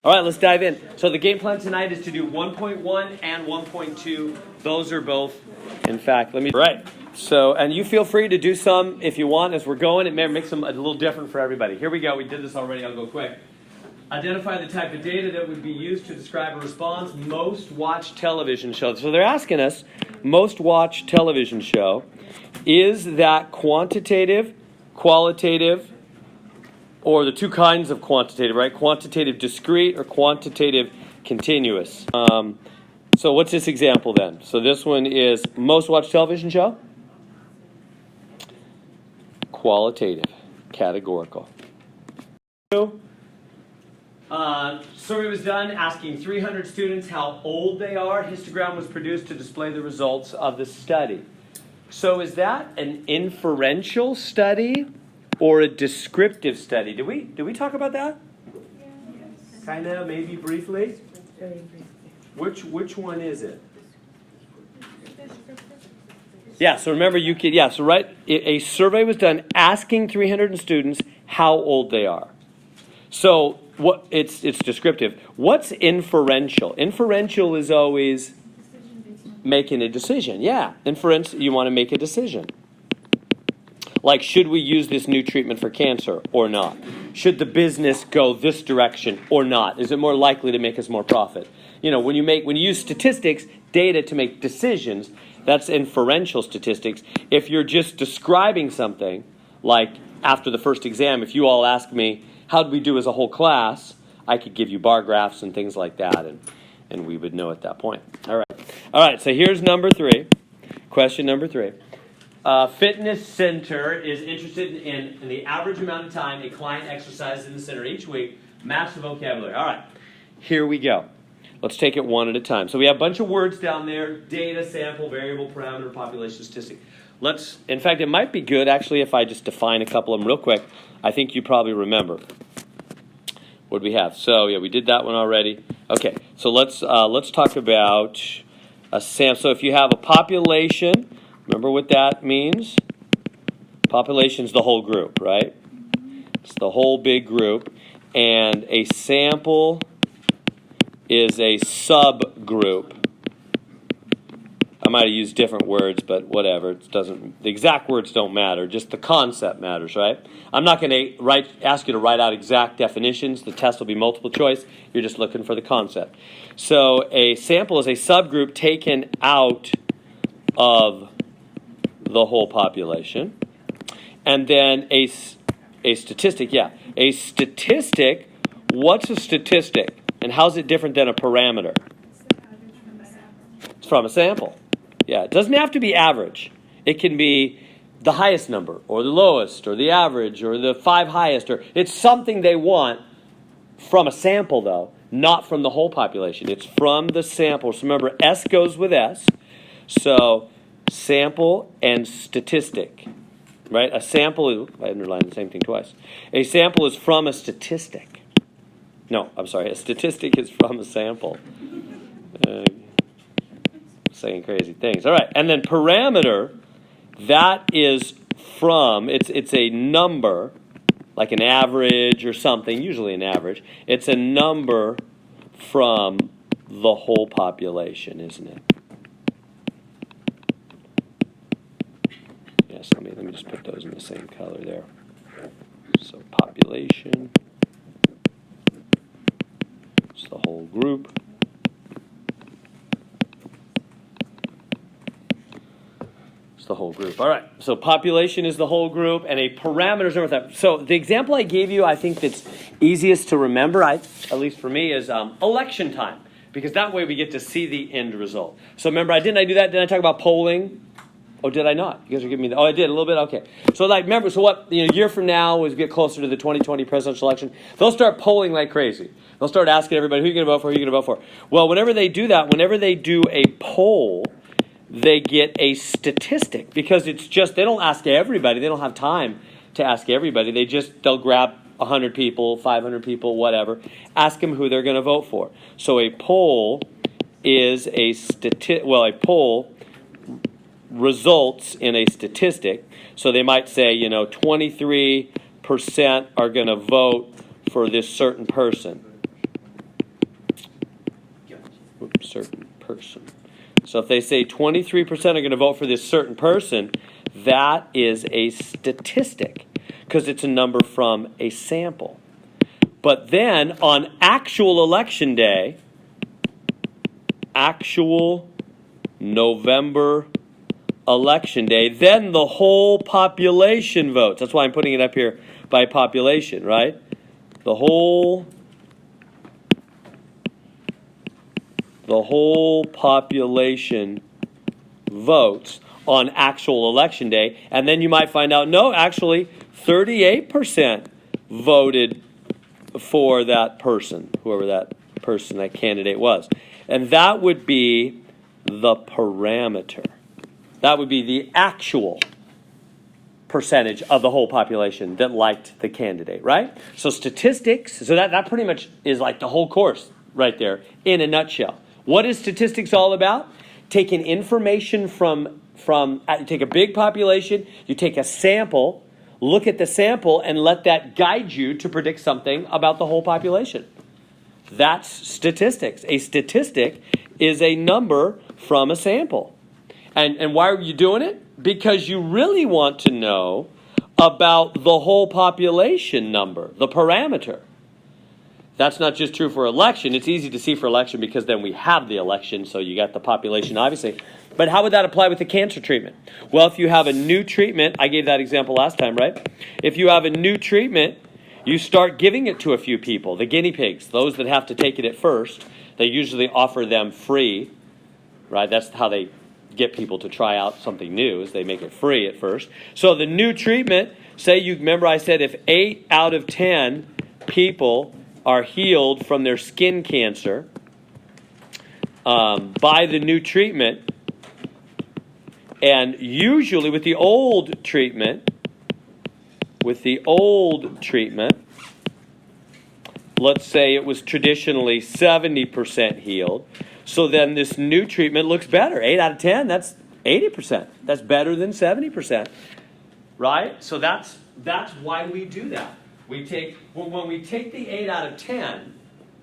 All right, let's dive in. So the game plan tonight is to do 1.1 and 1.2. Those are both, in fact, right. So, and you feel free to do some if you want as we're going. It may make them a little different for everybody. Here we go. We did this already. I'll go quick. Identify the type of data that would be used to describe a response. Most watched television show. So they're asking us, most watched television show. Is that quantitative, qualitative, or the two kinds of quantitative, right? Quantitative discrete or quantitative continuous. So what's this example then? So this one is most watched television show. Qualitative, categorical. Survey was done asking 300 students how old they are. Histogram was produced to display the results of the study. So is that an inferential study or a descriptive study? Did we talk about that? Yes. Kind of, maybe briefly? Which one is it? Yeah, so remember a survey was done asking 300 students how old they are. So it's descriptive. What's inferential? Inferential is always making a decision. Yeah, inference, you want to make a decision. Like, should we use this new treatment for cancer or not? Should the business go this direction or not? Is it more likely to make us more profit? You know, when you use statistics, data to make decisions, that's inferential statistics. If you're just describing something, like after the first exam, if you all ask me, how did we do as a whole class? I could give you bar graphs and things like that, and we would know at that point. All right, so here's number 3. Question number 3. Fitness center is interested in the average amount of time a client exercises in the center each week. Match the vocabulary. All right, here we go. Let's take it one at a time. So we have a bunch of words down there: data, sample, variable, parameter, population, statistic. In fact, it might be good actually if I just define a couple of them real quick. I think you probably remember. What do we have? So yeah, we did that one already. Okay, so let's talk about a sample. So if you have a population, remember what that means? Population's the whole group, right? It's the whole big group, and a sample is a subgroup. I might have used different words, but whatever. The exact words don't matter. Just the concept matters, right? I'm not going to ask you to write out exact definitions. The test will be multiple choice. You're just looking for the concept. So a sample is a subgroup taken out of the whole population. And then a statistic, a statistic, what's a statistic? And how's it different than a parameter? It's from a sample. Yeah, it doesn't have to be average. It can be the highest number, or the lowest, or the average, or the 5 highest, or it's something they want from a sample, though, not from the whole population. It's from the sample. So remember, S goes with S. So sample and statistic, right? A sample, I underlined the same thing twice. A sample is from a statistic. No, I'm sorry, a statistic is from a sample. Saying crazy things. All right, and then parameter, that is from, it's a number, like an average or something, usually an average. It's a number from the whole population, isn't it? Yes, let me just put those in the same color there. So population, it's the whole group. The whole group. All right, so population is the whole group, and a parameter is number. So the example I gave you, I think that's easiest to remember, at least for me, is election time, because that way we get to see the end result. So remember, didn't I do that? Didn't I talk about polling? Oh, did I not? You guys are giving me I did a little bit. Okay. So remember, so what? A year from now, as we get closer to the 2020 presidential election, they'll start polling like crazy. They'll start asking everybody, who are you going to vote for? Who are you going to vote for? Well, whenever they do that, whenever they do a poll, they get a statistic, because they don't ask everybody. They don't have time to ask everybody. They'll grab 100 people, 500 people, whatever, ask them who they're going to vote for. So a poll is a poll results in a statistic. So they might say, 23% are going to vote for this certain person. certain person. So if they say 23% are going to vote for this certain person, that is a statistic because it's a number from a sample. But then on actual election day, actual November election day, then the whole population votes. That's why I'm putting it up here by population, right? The whole population votes on actual election day. And then you might find out, no, actually 38% voted for that person, whoever that person, that candidate was. And that would be the parameter. That would be the actual percentage of the whole population that liked the candidate, right? So statistics, so that pretty much is like the whole course right there in a nutshell. What is statistics all about? Taking information from you take a big population, you take a sample, look at the sample, and let that guide you to predict something about the whole population. That's statistics. A statistic is a number from a sample. And why are you doing it? Because you really want to know about the whole population number, the parameter. That's not just true for election. It's easy to see for election because then we have the election, so you got the population, obviously. But how would that apply with the cancer treatment? Well, if you have a new treatment, I gave that example last time, right? If you have a new treatment, you start giving it to a few people, the guinea pigs, those that have to take it at first. They usually offer them free, right? That's how they get people to try out something new, is they make it free at first. So the new treatment, say you remember I said if 8 out of 10 people are healed from their skin cancer by the new treatment, and usually with the old treatment, let's say it was traditionally 70% healed. So then this new treatment looks better. 8 out of 10, that's 80%. That's better than 70%. Right? So that's why we do that. When we take the 8 out of 10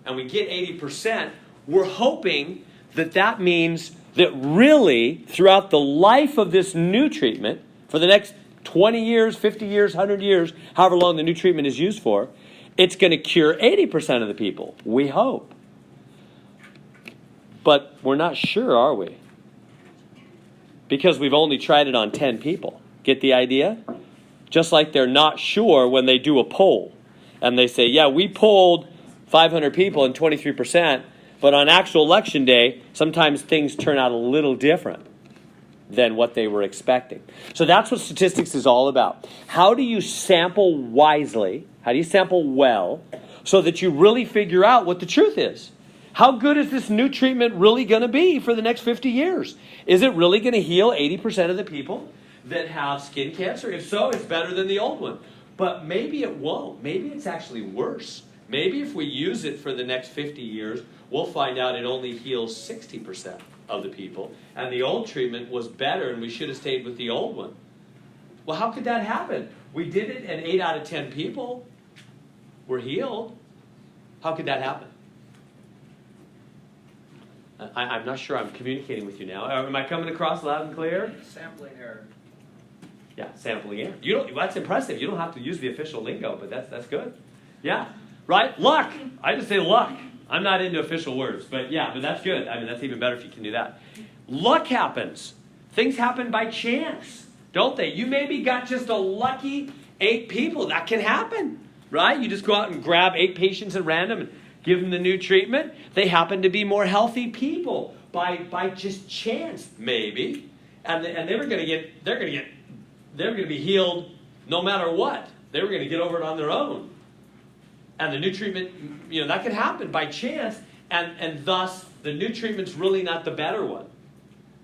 and we get 80%, we're hoping that means that really throughout the life of this new treatment, for the next 20 years, 50 years, 100 years, however long the new treatment is used for, it's going to cure 80% of the people. We hope. But we're not sure, are we? Because we've only tried it on 10 people. Get the idea? Just like they're not sure when they do a poll. And they say, yeah, we polled 500 people and 23%, but on actual election day, sometimes things turn out a little different than what they were expecting. So that's what statistics is all about. How do you sample wisely? How do you sample well so that you really figure out what the truth is? How good is this new treatment really going to be for the next 50 years? Is it really going to heal 80% of the people that have skin cancer? If so, it's better than the old one. But maybe it won't. Maybe it's actually worse. Maybe if we use it for the next 50 years, we'll find out it only heals 60% of the people. And the old treatment was better and we should have stayed with the old one. Well, how could that happen? We did it and 8 out of 10 people were healed. How could that happen? I'm not sure I'm communicating with you now. Am I coming across loud and clear? Sampling error. Yeah, sampling error. That's impressive. You don't have to use the official lingo, but that's good. Yeah, right? Luck. I just say luck. I'm not into official words, but that's good. I mean, that's even better if you can do that. Luck happens. Things happen by chance, don't they? You maybe got just a lucky 8 people. That can happen, right? You just go out and grab 8 patients at random and give them the new treatment. They happen to be more healthy people by just chance, maybe, and they were going to be healed no matter what. They were going to get over it on their own, and the new treatment, that could happen by chance, and thus the new treatment's really not the better one.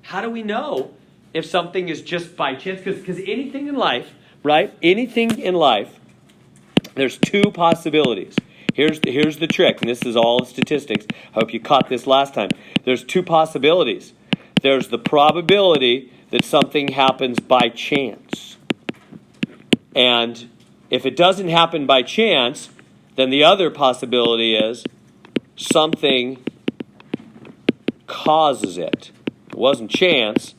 How do we know if something is just by chance? Because anything in life, right? Anything in life, there's 2 possibilities. Here's the trick, and this is all statistics. I hope you caught this last time. There's 2 possibilities. There's the probability that something happens by chance. And if it doesn't happen by chance, then the other possibility is something causes it. It wasn't chance.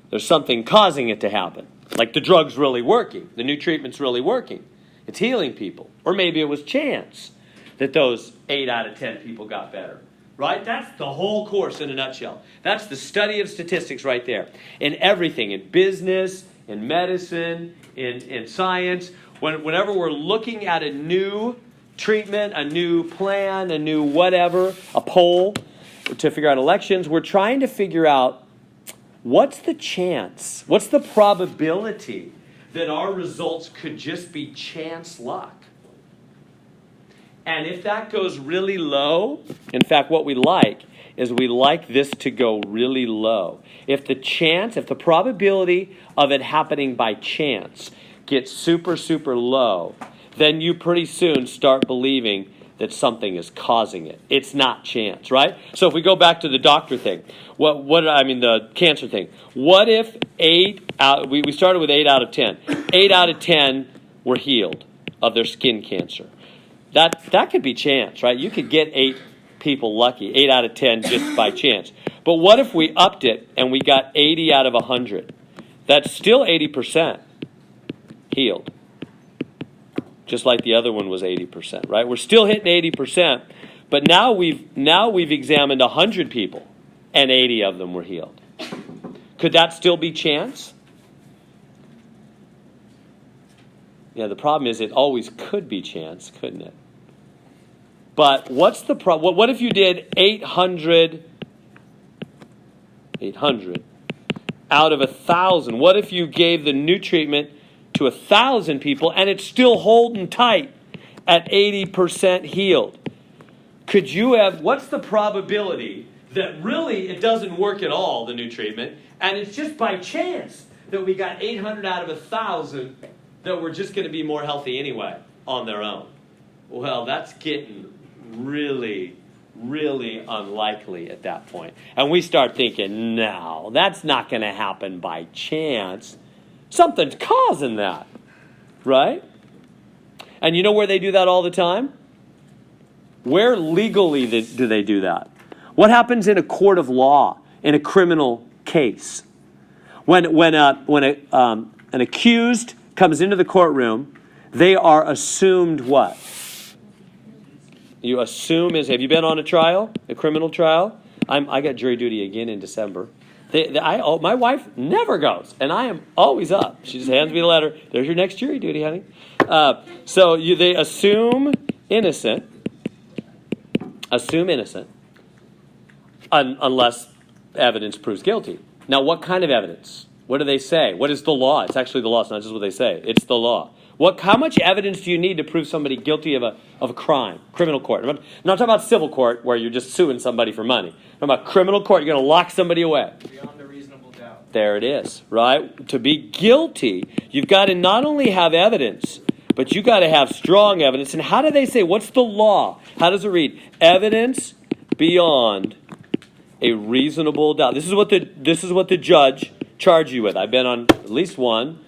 There's something causing it to happen. Like the drug's really working. The new treatment's really working. It's healing people. Or maybe it was chance that those 8 out of 10 people got better. Right? That's the whole course in a nutshell. That's the study of statistics right there. In everything, in business, in medicine, in science. Whenever we're looking at a new treatment, a new plan, a new whatever, a poll to figure out elections, we're trying to figure out what's the chance, what's the probability that our results could just be chance luck. And if that goes really low, in fact, what we like is we like this to go really low. If the probability of it happening by chance gets super, super low, then you pretty soon start believing that something is causing it. It's not chance, right? So if we go back to the doctor thing, the cancer thing. What if we started with 8 out of 10. 8 out of 10 were healed of their skin cancer. That could be chance, right? You could get 8 people lucky, 8 out of 10 just by chance. But what if we upped it and we got 80 out of 100? That's still 80% healed. Just like the other one was 80%, right? We're still hitting 80%, but now we've examined 100 people and 80 of them were healed. Could that still be chance? Yeah, the problem is it always could be chance, couldn't it? But what's the problem? What if you did 800 out of 1,000? What if you gave the new treatment to 1,000 people and it's still holding tight at 80% healed? What's the probability that really it doesn't work at all, the new treatment, and it's just by chance that we got 800 out of 1,000 that were just going to be more healthy anyway on their own? Well, that's getting really, really unlikely at that point. And we start thinking, no, that's not going to happen by chance. Something's causing that, right? And you know where they do that all the time? Where legally do they do that? What happens in a court of law, in a criminal case? When an accused comes into the courtroom, they are assumed what? You assume have you been on a trial, a criminal trial? I got jury duty again in December. My wife never goes, and I am always up. She just hands me the letter. There's your next jury duty, honey. They assume innocent. Assume innocent, unless evidence proves guilty. Now, what kind of evidence? What do they say? What is the law? It's actually the law. It's not just what they say. It's the law. How much evidence do you need to prove somebody guilty of a crime? Criminal court. I'm not talking about civil court where you're just suing somebody for money. I'm talking about criminal court. You're going to lock somebody away. Beyond a reasonable doubt. There it is, right? To be guilty, you've got to not only have evidence, but you've got to have strong evidence. And how do they say? What's the law? How does it read? Evidence beyond a reasonable doubt. This is what the judge charged you with. I've been on at least one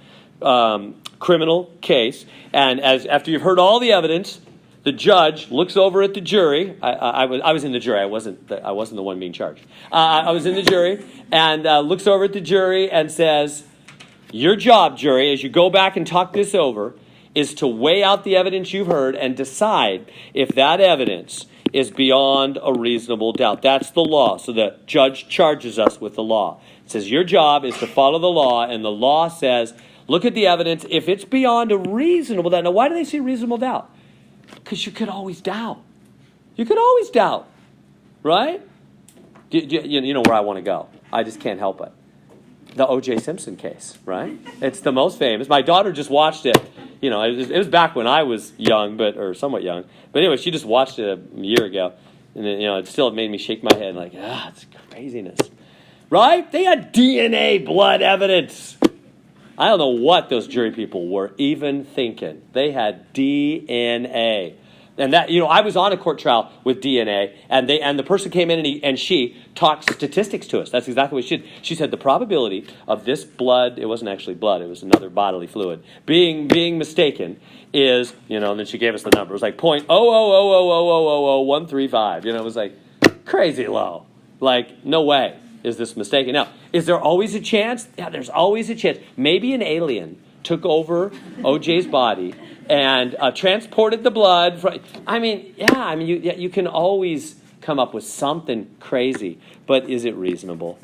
criminal case, and after you've heard all the evidence, the judge looks over at the jury. I was in the jury. I wasn't the one being charged. I was in the jury, and looks over at the jury and says, "Your job, jury, as you go back and talk this over, is to weigh out the evidence you've heard and decide if that evidence is beyond a reasonable doubt." That's the law. So the judge charges us with the law. It says your job is to follow the law, and the law says, look at the evidence. If it's beyond a reasonable doubt. Now, why do they say reasonable doubt? Because you could always doubt. You could always doubt, right? You know where I want to go. I just can't help it. The O.J. Simpson case, right? It's the most famous. My daughter just watched it. You know, it was back when I was young, or somewhat young. But anyway, she just watched it a year ago. And then, it still made me shake my head like, it's craziness. Right? They had DNA blood evidence. I don't know what those jury people were even thinking. They had DNA. And that, I was on a court trial with DNA, and the person came in and she talked statistics to us. That's exactly what she did. She said the probability of this blood, it wasn't actually blood, it was another bodily fluid, being mistaken is, and then she gave us the number. It was like 0.000000135. It was like crazy low. Like, no way is this mistaken. Now, is there always a chance? Yeah, there's always a chance. Maybe an alien took over OJ's body and transported the blood. You can always come up with something crazy, but is it reasonable?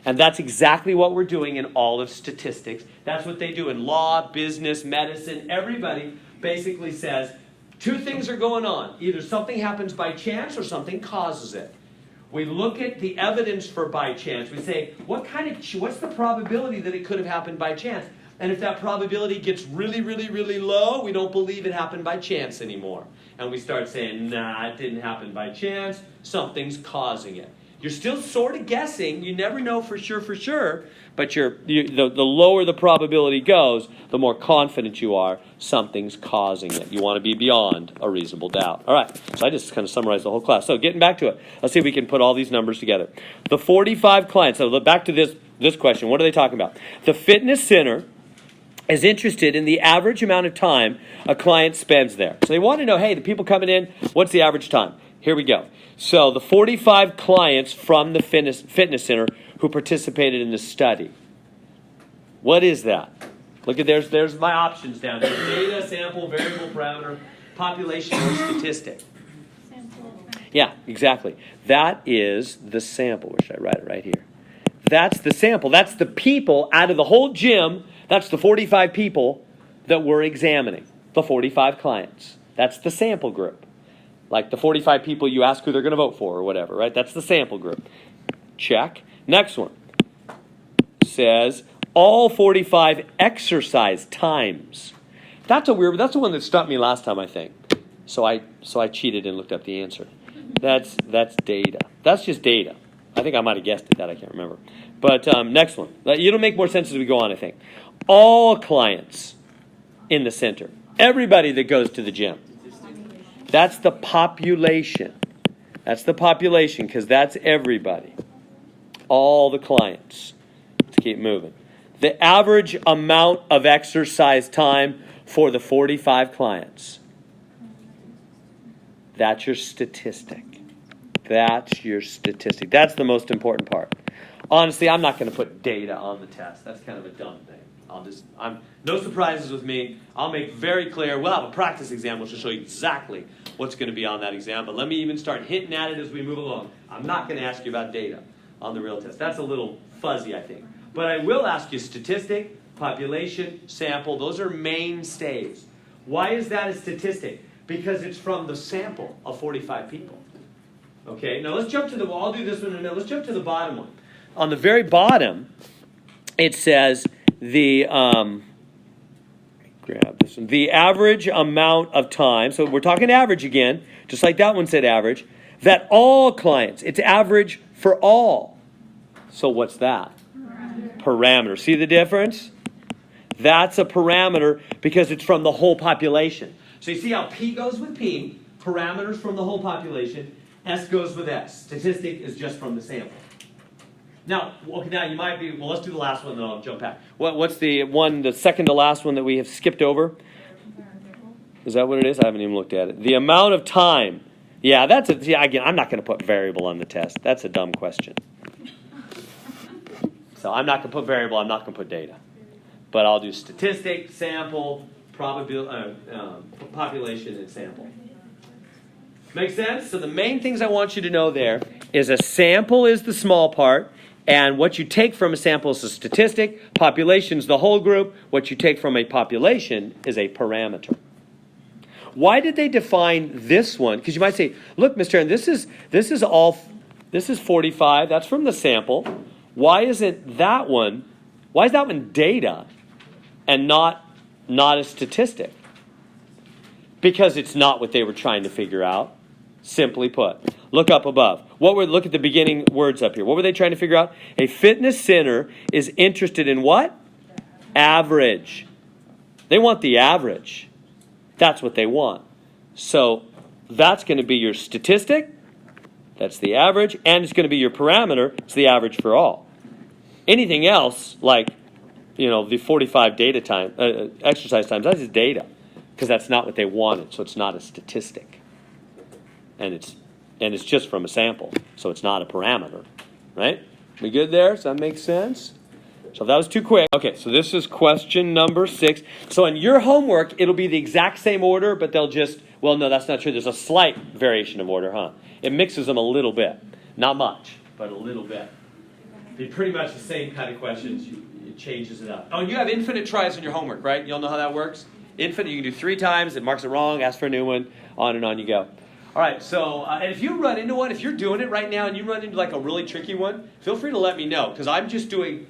And that's exactly what we're doing in all of statistics. That's what they do in law, business, medicine. Everybody basically says two things are going on. Either something happens by chance or something causes it. We look at the evidence for by chance. We say, what's the probability that it could have happened by chance? And if that probability gets really, really, really low, we don't believe it happened by chance anymore. And we start saying, nah, it didn't happen by chance. Something's causing it. You're still sort of guessing. You never know for sure. But the lower the probability goes, the more confident you are something's causing it. You want to be beyond a reasonable doubt. All right, so I just kind of summarized the whole class. So getting back to it, let's see if we can put all these numbers together. The 45 clients, so back to this question. What are they talking about? The fitness center is interested in the average amount of time a client spends there. So they want to know, hey, the people coming in, what's the average time? Here we go. So the 45 clients from the fitness center who participated in the study. What is that? Look at there's my options down there. Data, sample, variable, parameter, population, or statistic. Sample. Yeah, exactly. That is the sample. Where should I write it? Right here. That's the sample. That's the people out of the whole gym. That's the 45 people that we're examining. The 45 clients. That's the sample group. Like the 45 people you ask who they're going to vote for or whatever, right? That's the sample group. Check. Next one says all 45 exercise times. That's the one that stumped me last time, I think. So I cheated and looked up the answer. That's data. That's just data. I think I might have guessed it. That I can't remember. But next one. It'll make more sense as we go on, I think. All clients in the center. Everybody that goes to the gym. That's the population. That's the population because that's everybody. All the clients. Let's keep moving. The average amount of exercise time for the 45 clients. That's your statistic. That's your statistic. That's the most important part. Honestly, I'm not going to put data on the test. That's kind of a dumb thing. No surprises with me. I'll make very clear. We'll have a practice exam which will show you exactly what's going to be on that exam. But let me even start hinting at it as we move along. I'm not going to ask you about data on the real test. That's a little fuzzy, I think. But I will ask you statistic, population, sample. Those are mainstays. Why is that a statistic? Because it's from the sample of 45 people. Okay, now let's jump to I'll do this one in a minute. Let's jump to the bottom one. On the very bottom, it says grab this one. The average amount of time, so we're talking average again, just like that one said average, that all clients, it's average for all. So what's that? Parameter. See the difference? That's a parameter because it's from the whole population. So you see how P goes with P, parameters from the whole population, S goes with S. Statistic is just from the sample. Now you might be, let's do the last one, then I'll jump back. What's the second to last one that we have skipped over? Is that what it is? I haven't even looked at it. The amount of time. Yeah, again, I'm not going to put variable on the test. That's a dumb question. So I'm not going to put variable, I'm not going to put data. But I'll do statistic, sample, population, and sample. Make sense? So the main things I want you to know there is a sample is the small part, and what you take from a sample is a statistic, population is the whole group, what you take from a population is a parameter. Why did they define this one? Because you might say, look, Mr. Aaron, this is 45, that's from the sample. Why isn't that one, why is that one data and not a statistic? Because it's not what they were trying to figure out. Simply put, look up above. Look at the beginning words up here. What were they trying to figure out? A fitness center is interested in what? Average. They want the average. That's what they want. So that's going to be your statistic. That's the average. And it's going to be your parameter. It's the average for all. Anything else, like, the 45 data time, exercise times, that's just data. Because that's not what they wanted. So it's not a statistic. And it's And it's just from a sample, so it's not a parameter, right? We good there? Does that make sense? So if that was too quick. Okay, so this is question number 6. So in your homework, it'll be the exact same order, but they'll just, well, no, that's not true. There's a slight variation of order, huh? It mixes them a little bit. Not much, but a little bit. They're pretty much the same kind of questions. It changes it up. Oh, and you have infinite tries in your homework, right? You all know how that works? Infinite, you can do 3 times. It marks it wrong, ask for a new one, on you go. All right, so, and if you run into one, if you're doing it right now and you run into like a really tricky one, feel free to let me know, because I'm just doing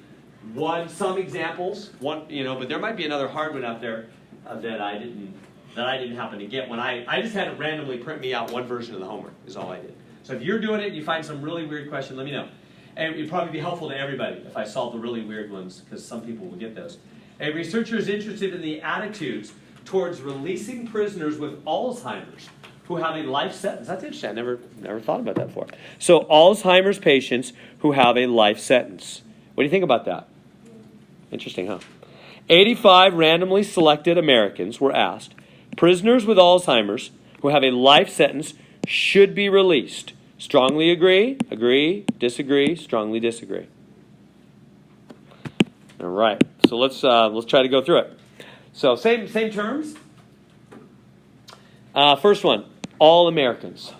some examples, but there might be another hard one out there that I didn't happen to get when I just had to randomly print me out one version of the homework is all I did. So if you're doing it and you find some really weird question, let me know. And it'd probably be helpful to everybody if I solve the really weird ones, because some people will get those. A researcher is interested in the attitudes towards releasing prisoners with Alzheimer's who have a life sentence. That's interesting. I never thought about that before. So Alzheimer's patients who have a life sentence. What do you think about that? Interesting, huh? 85 randomly selected Americans were asked, prisoners with Alzheimer's who have a life sentence should be released. Strongly agree, disagree, strongly disagree. All right. So let's try to go through it. So same terms. First one, all Americans.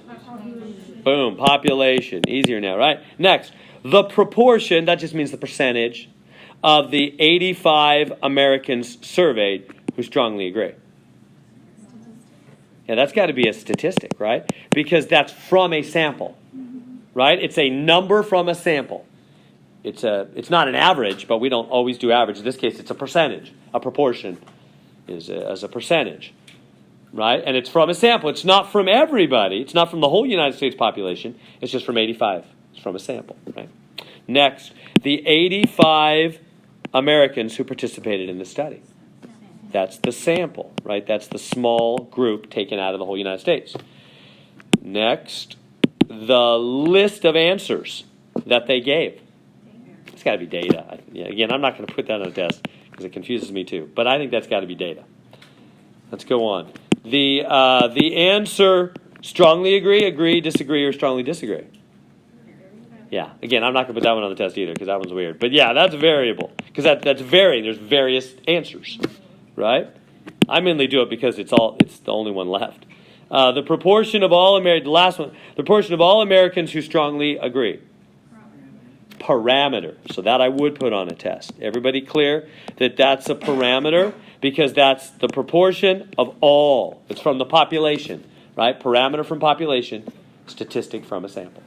Boom, population. Easier now, right? Next, the proportion, that just means the percentage, of the 85 Americans surveyed who strongly agree. Yeah, that's got to be a statistic, right? Because that's from a sample, right? It's a number from a sample. It's not an average, but we don't always do average. In this case, it's a percentage. A proportion is as a percentage, right? And it's from a sample. It's not from everybody. It's not from the whole United States population. It's just from 85. It's from a sample, right? Next, the 85 Americans who participated in the study. That's the sample, right? That's the small group taken out of the whole United States. Next, the list of answers that they gave. It's got to be data. Again, I'm not going to put that on a test because it confuses me too. But I think that's got to be data. Let's go on. The answer, strongly agree, disagree, or strongly disagree. Yeah, again, I'm not going to put that one on the test either because that one's weird. But yeah, that's variable because that's varying. There's various answers, right? I mainly do it because it's the only one left. The proportion of all the last one, the proportion of all Americans who strongly agree. Parameter. So that I would put on a test. Everybody clear that that's a parameter because that's the proportion of all. It's from the population, right? Parameter from population, statistic from a sample.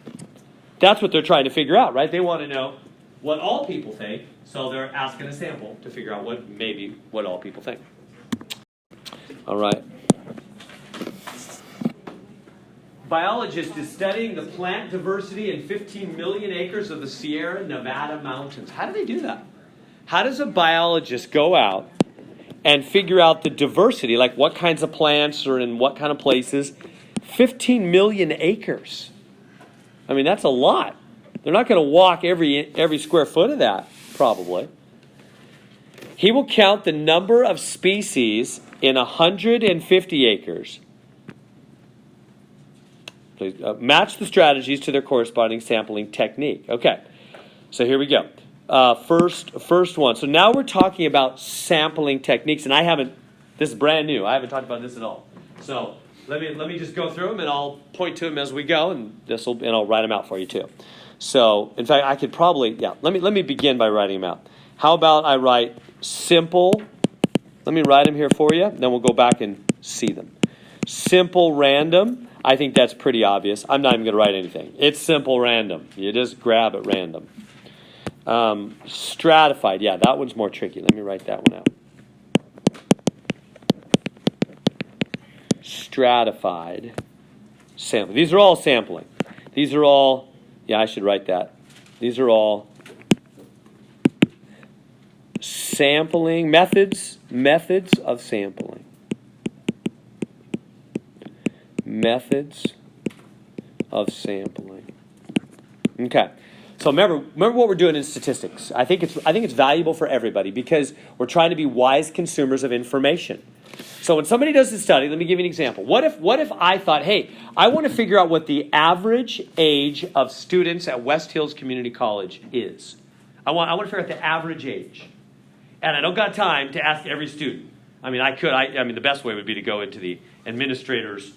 That's what they're trying to figure out, right? They want to know what all people think, so they're asking a sample to figure out what all people think. All right. Biologist is studying the plant diversity in 15 million acres of the Sierra Nevada mountains. How do they do that? How does a biologist go out and figure out the diversity, like what kinds of plants are in what kind of places? 15 million acres. I mean, that's a lot. They're not going to walk every square foot of that, probably. He will count the number of species in 150 acres. Match the strategies to their corresponding sampling technique. Okay, so here we go. First one. So now we're talking about sampling techniques, and this is brand new. I haven't talked about this at all. So let me just go through them, and I'll point to them as we go, and I'll write them out for you too. So in fact, I could probably Let me begin by writing them out. How about I write simple? Let me write them here for you. Then we'll go back and see them. Simple random. I think that's pretty obvious. I'm not even going to write anything. It's simple random. You just grab at random. Stratified. Yeah, that one's more tricky. Let me write that one out. Stratified. Sampling. These are all sampling. These are all, I should write that. These are all sampling methods of sampling. Methods of sampling. Okay. So remember what we're doing in statistics. I think it's valuable for everybody because we're trying to be wise consumers of information. So when somebody does this study, let me give you an example. What if I thought, hey, I want to figure out what the average age of students at West Hills Community College is. I want to figure out the average age. And I don't got time to ask every student. I mean, the best way would be to go into the administrator's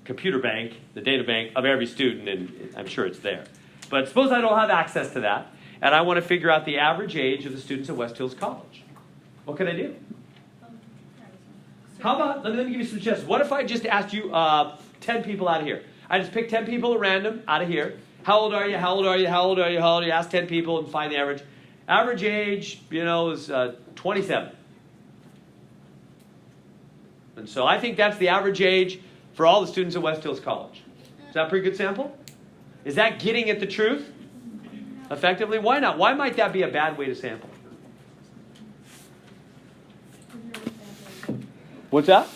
computer bank, the data bank of every student, and I'm sure it's there. But suppose I don't have access to that, and I want to figure out the average age of the students at West Hills College. What can I do? How about, let me give you some suggestions. What if I just asked you 10 people out of here? I just pick 10 people at random out of here. How old are you? How old are you? How old are you? How old are you? Ask 10 people and find the average. Average age, is 27. And so I think that's the average age for all the students at West Hills College. Is that a pretty good sample? Is that getting at the truth effectively? Why not? Why might that be a bad way to sample? What's that?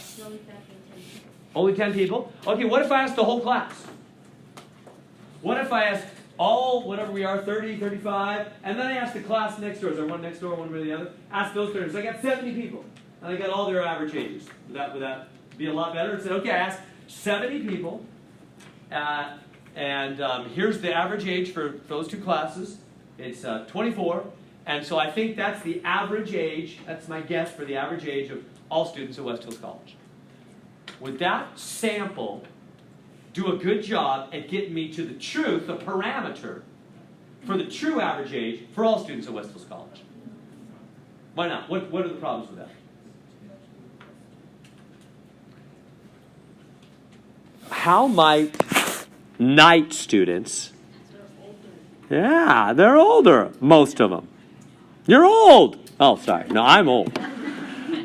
Only 10 people? Okay, what if I ask the whole class? What if I ask all, whatever we are, 30, 35, and then I ask the class next door. Is there one next door, one or the other? Ask those 30. So I got 70 people, and I got all their average ages. Would that be a lot better? And said, okay, I asked 70 people, and here's the average age for those two classes. It's 24, and so I think that's the average age. That's my guess for the average age of all students at West Hills College. Would that sample do a good job at getting me to the truth, the parameter, for the true average age for all students at West Hills College? Why not? What are the problems with that? How might night students... Yeah, they're older, most of them. You're old. Oh, sorry. No, I'm old.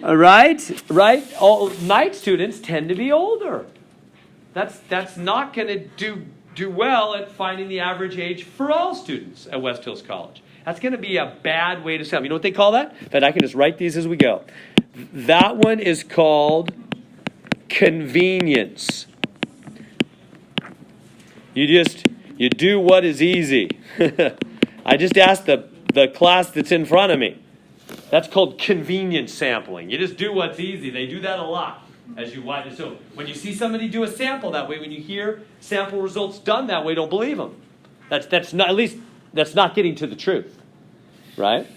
Right? All night students tend to be older. That's not going to do well at finding the average age for all students at West Hills College. That's going to be a bad way to sell. You know what they call that? But I can just write these as we go. That one is called convenience. You do what is easy. I just asked the class that's in front of me. That's called convenience sampling. You just do what's easy. They do that a lot as you watch it. So when you see somebody do a sample that way, when you hear sample results done that way, don't believe them. That's not, at least that's not getting to the truth, right?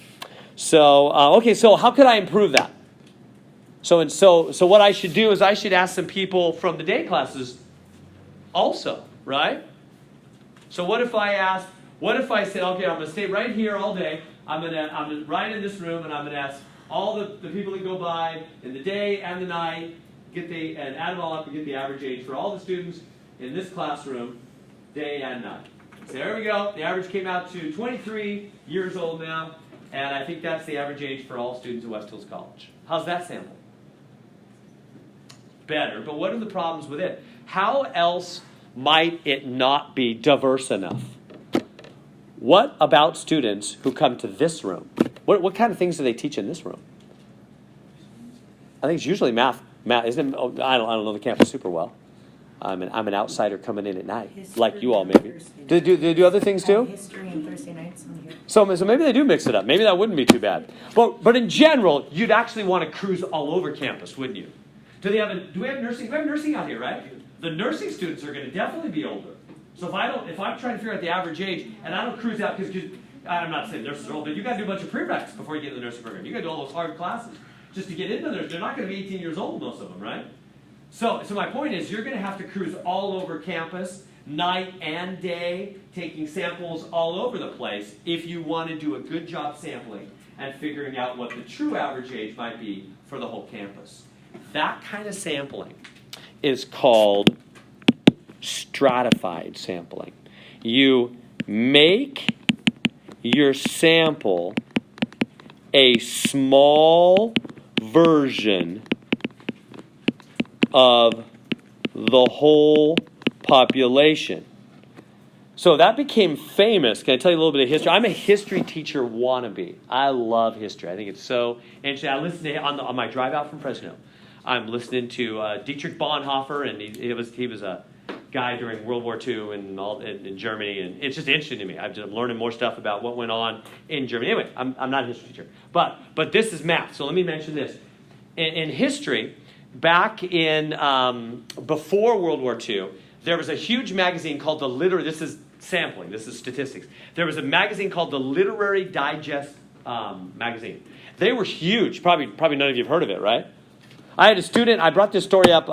So okay. So how could I improve that? So what I should do is I should ask some people from the day classes also, right? So what if I said, okay, I'm going to stay right here all day. I'm going to right in this room, and I'm going to ask all the people that go by in the day and the night, and add them all up and get the average age for all the students in this classroom, day and night. So there we go. The average came out to 23 years old now, and I think that's the average age for all students at West Hills College. How's that sample? Better, but what are the problems with it? How else might it not be diverse enough? What about students who come to this room? What kind of things do they teach in this room? I think it's usually math. Isn't it? Oh, I don't know the campus super well. I'm an outsider coming in at night, history, like you all maybe. Do they do other things too? History and Thursday nights on here. So maybe they do mix it up. Maybe that wouldn't be too bad. But in general, you'd actually want to cruise all over campus, wouldn't you? Do we have nursing? We have nursing out here, right? The nursing students are going to definitely be older. So if I'm trying to figure out the average age, and I don't cruise out because I'm not saying nurses are old, but you got to do a bunch of prereqs before you get into the nursing program. You got to do all those hard classes just to get into there. They're not going to be 18 years old, most of them, right? So my point is, you're going to have to cruise all over campus, night and day, taking samples all over the place if you want to do a good job sampling and figuring out what the true average age might be for the whole campus. That kind of sampling is called stratified sampling. You make your sample a small version of the whole population. So that became famous. Can I tell you a little bit of history? I'm a history teacher wannabe. I love history. I think it's so interesting. I listen to on my drive out from Fresno. I'm listening to Dietrich Bonhoeffer, and he was a guy during World War II in Germany, and it's just interesting to me. I'm learning more stuff about what went on in Germany. Anyway, I'm not a history teacher, but this is math. So let me mention this. In history, back in before World War II, there was a huge magazine called this is sampling, this is statistics. There was a magazine called the Literary Digest magazine. They were huge. Probably none of you have heard of it, right? I had a student, I brought this story up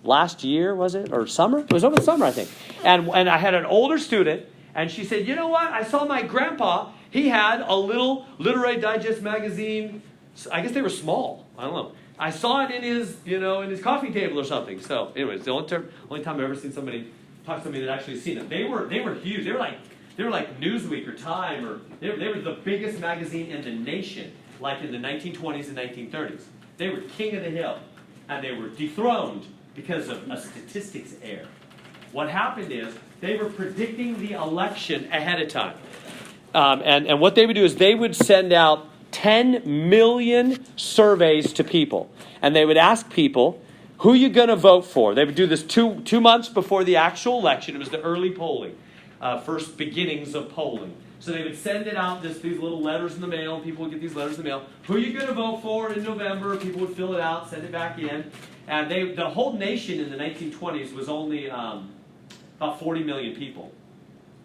last year, was it? Or summer? It was over the summer, I think. And I had an older student, and she said, you know what? I saw my grandpa, he had a little Literary Digest magazine. I guess they were small. I don't know. I saw it in his coffee table or something. So, anyways, the only time I've ever seen somebody talk to somebody that actually seen it. They were huge. They were like Newsweek or Time, or they were the biggest magazine in the nation, like in the 1920s and 1930s. They were king of the hill, and they were dethroned because of a statistics error. What happened is they were predicting the election ahead of time, and what they would do is they would send out 10 million surveys to people, and they would ask people, who are you going to vote for? They would do this two months before the actual election. It was the early polling, first beginnings of polling. So they would send it out, these little letters in the mail. People would get these letters in the mail. Who are you going to vote for in November? People would fill it out, send it back in. And the whole nation in the 1920s was only about 40 million people.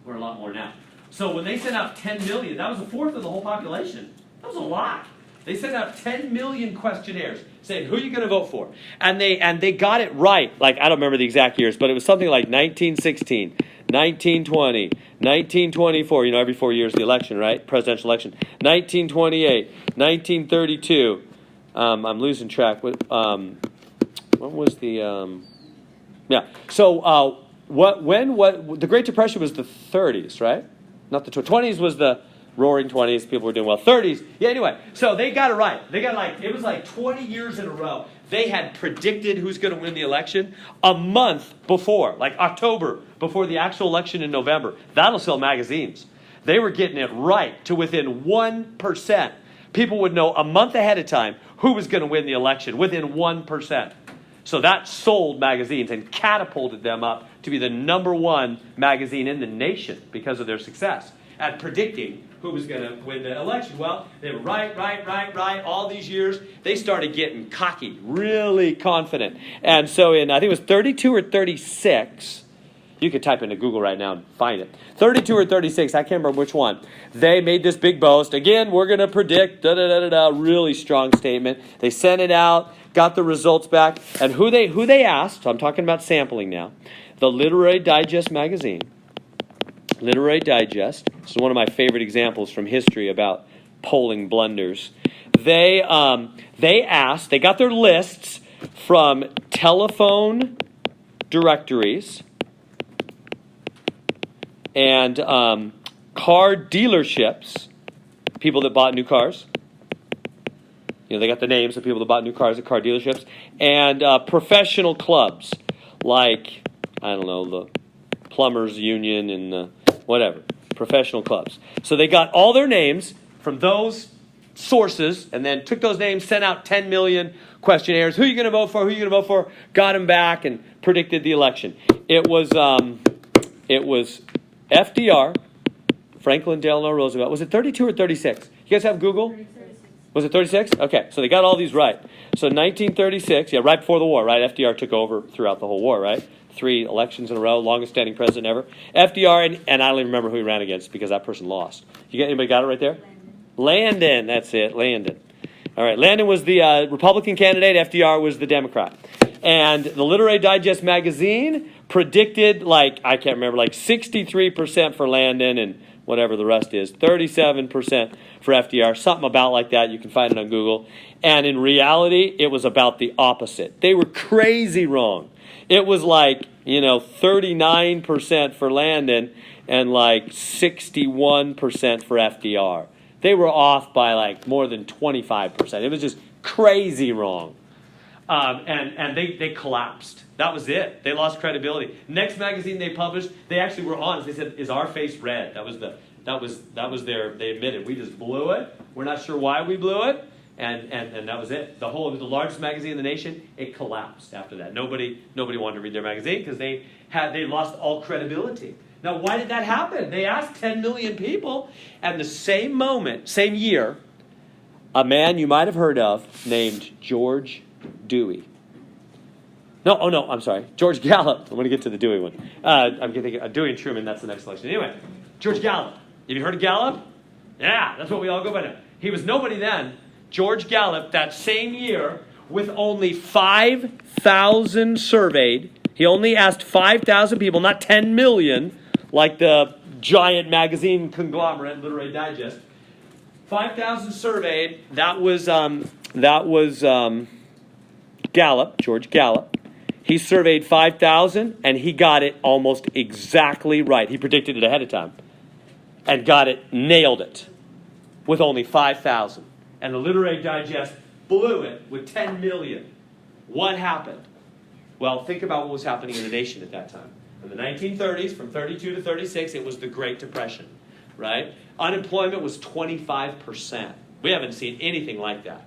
We're a lot more now. So when they sent out 10 million, that was a fourth of the whole population. That was a lot. They sent out 10 million questionnaires saying, who are you going to vote for? And they got it right. Like, I don't remember the exact years, but it was something like 1916, 1920, 1924. Every 4 years the election, right? Presidential election. 1928, 1932. I'm losing track. What was the... yeah. So the Great Depression was the 30s, right? Not the 20s was the... Roaring 20s, people were doing well. 30s, yeah, anyway. So they got it right. It was like 20 years in a row. They had predicted who's going to win the election a month before, like October, before the actual election in November. That'll sell magazines. They were getting it right to within 1%. People would know a month ahead of time who was going to win the election, within 1%. So that sold magazines and catapulted them up to be the number one magazine in the nation because of their success at predicting who was going to win the election. Well, they were right, all these years. They started getting cocky, really confident. And so I think it was 32 or 36, you could type into Google right now and find it. 32 or 36, I can't remember which one. They made this big boast. Again, we're going to predict, really strong statement. They sent it out, got the results back. And who they asked, I'm talking about sampling now, the Literary Digest magazine. Literary Digest. This is one of my favorite examples from history about polling blunders. They got their lists from telephone directories and car dealerships, people that bought new cars. They got the names of people that bought new cars at car dealerships, and professional clubs like, I don't know, the Plumbers Union and the whatever, professional clubs. So they got all their names from those sources and then took those names, sent out 10 million questionnaires. Who are you going to vote for? Who are you going to vote for? Got them back and predicted the election. It was FDR, Franklin Delano Roosevelt. Was it 32 or 36? You guys have Google? 36. Was it 36? Okay, so they got all these right. So 1936, right before the war, right? FDR took over throughout the whole war, right? 3 elections in a row, longest standing president ever. FDR, and I don't even remember who he ran against because that person lost. Anybody got it right there? Landon, that's it, Landon. All right, Landon was the Republican candidate, FDR was the Democrat. And the Literary Digest magazine predicted, I can't remember, 63% for Landon and whatever the rest is, 37% for FDR, something about like that. You can find it on Google. And in reality, it was about the opposite. They were crazy wrong. It was 39% for Landon and 61% for FDR. They were off by more than 25%. It was just crazy wrong. And they collapsed. That was it. They lost credibility. Next magazine they published, they actually were honest. They said, "Is our face red?" That was their. They admitted, we just blew it. We're not sure why we blew it. And that was it. The largest magazine in the nation, it collapsed after that. Nobody wanted to read their magazine because they lost all credibility. Now, why did that happen? They asked 10 million people, and the same year, a man you might have heard of named George Dewey. No, oh no, I'm sorry. George Gallup. I'm going to get to the Dewey one. I'm thinking Dewey and Truman, that's the next selection. Anyway, George Gallup. Have you heard of Gallup? Yeah, that's what we all go by now. He was nobody then. George Gallup, that same year, with only 5,000 surveyed. He only asked 5,000 people, not 10 million, like the giant magazine conglomerate, Literary Digest. 5,000 surveyed. That was Gallup, George Gallup. He surveyed 5,000, and he got it almost exactly right. He predicted it ahead of time and got it, nailed it, with only 5,000. And the Literary Digest blew it with 10 million. What happened? Well, think about what was happening in the nation at that time. In the 1930s, from 32 to 36, it was the Great Depression, right? Unemployment was 25%. We haven't seen anything like that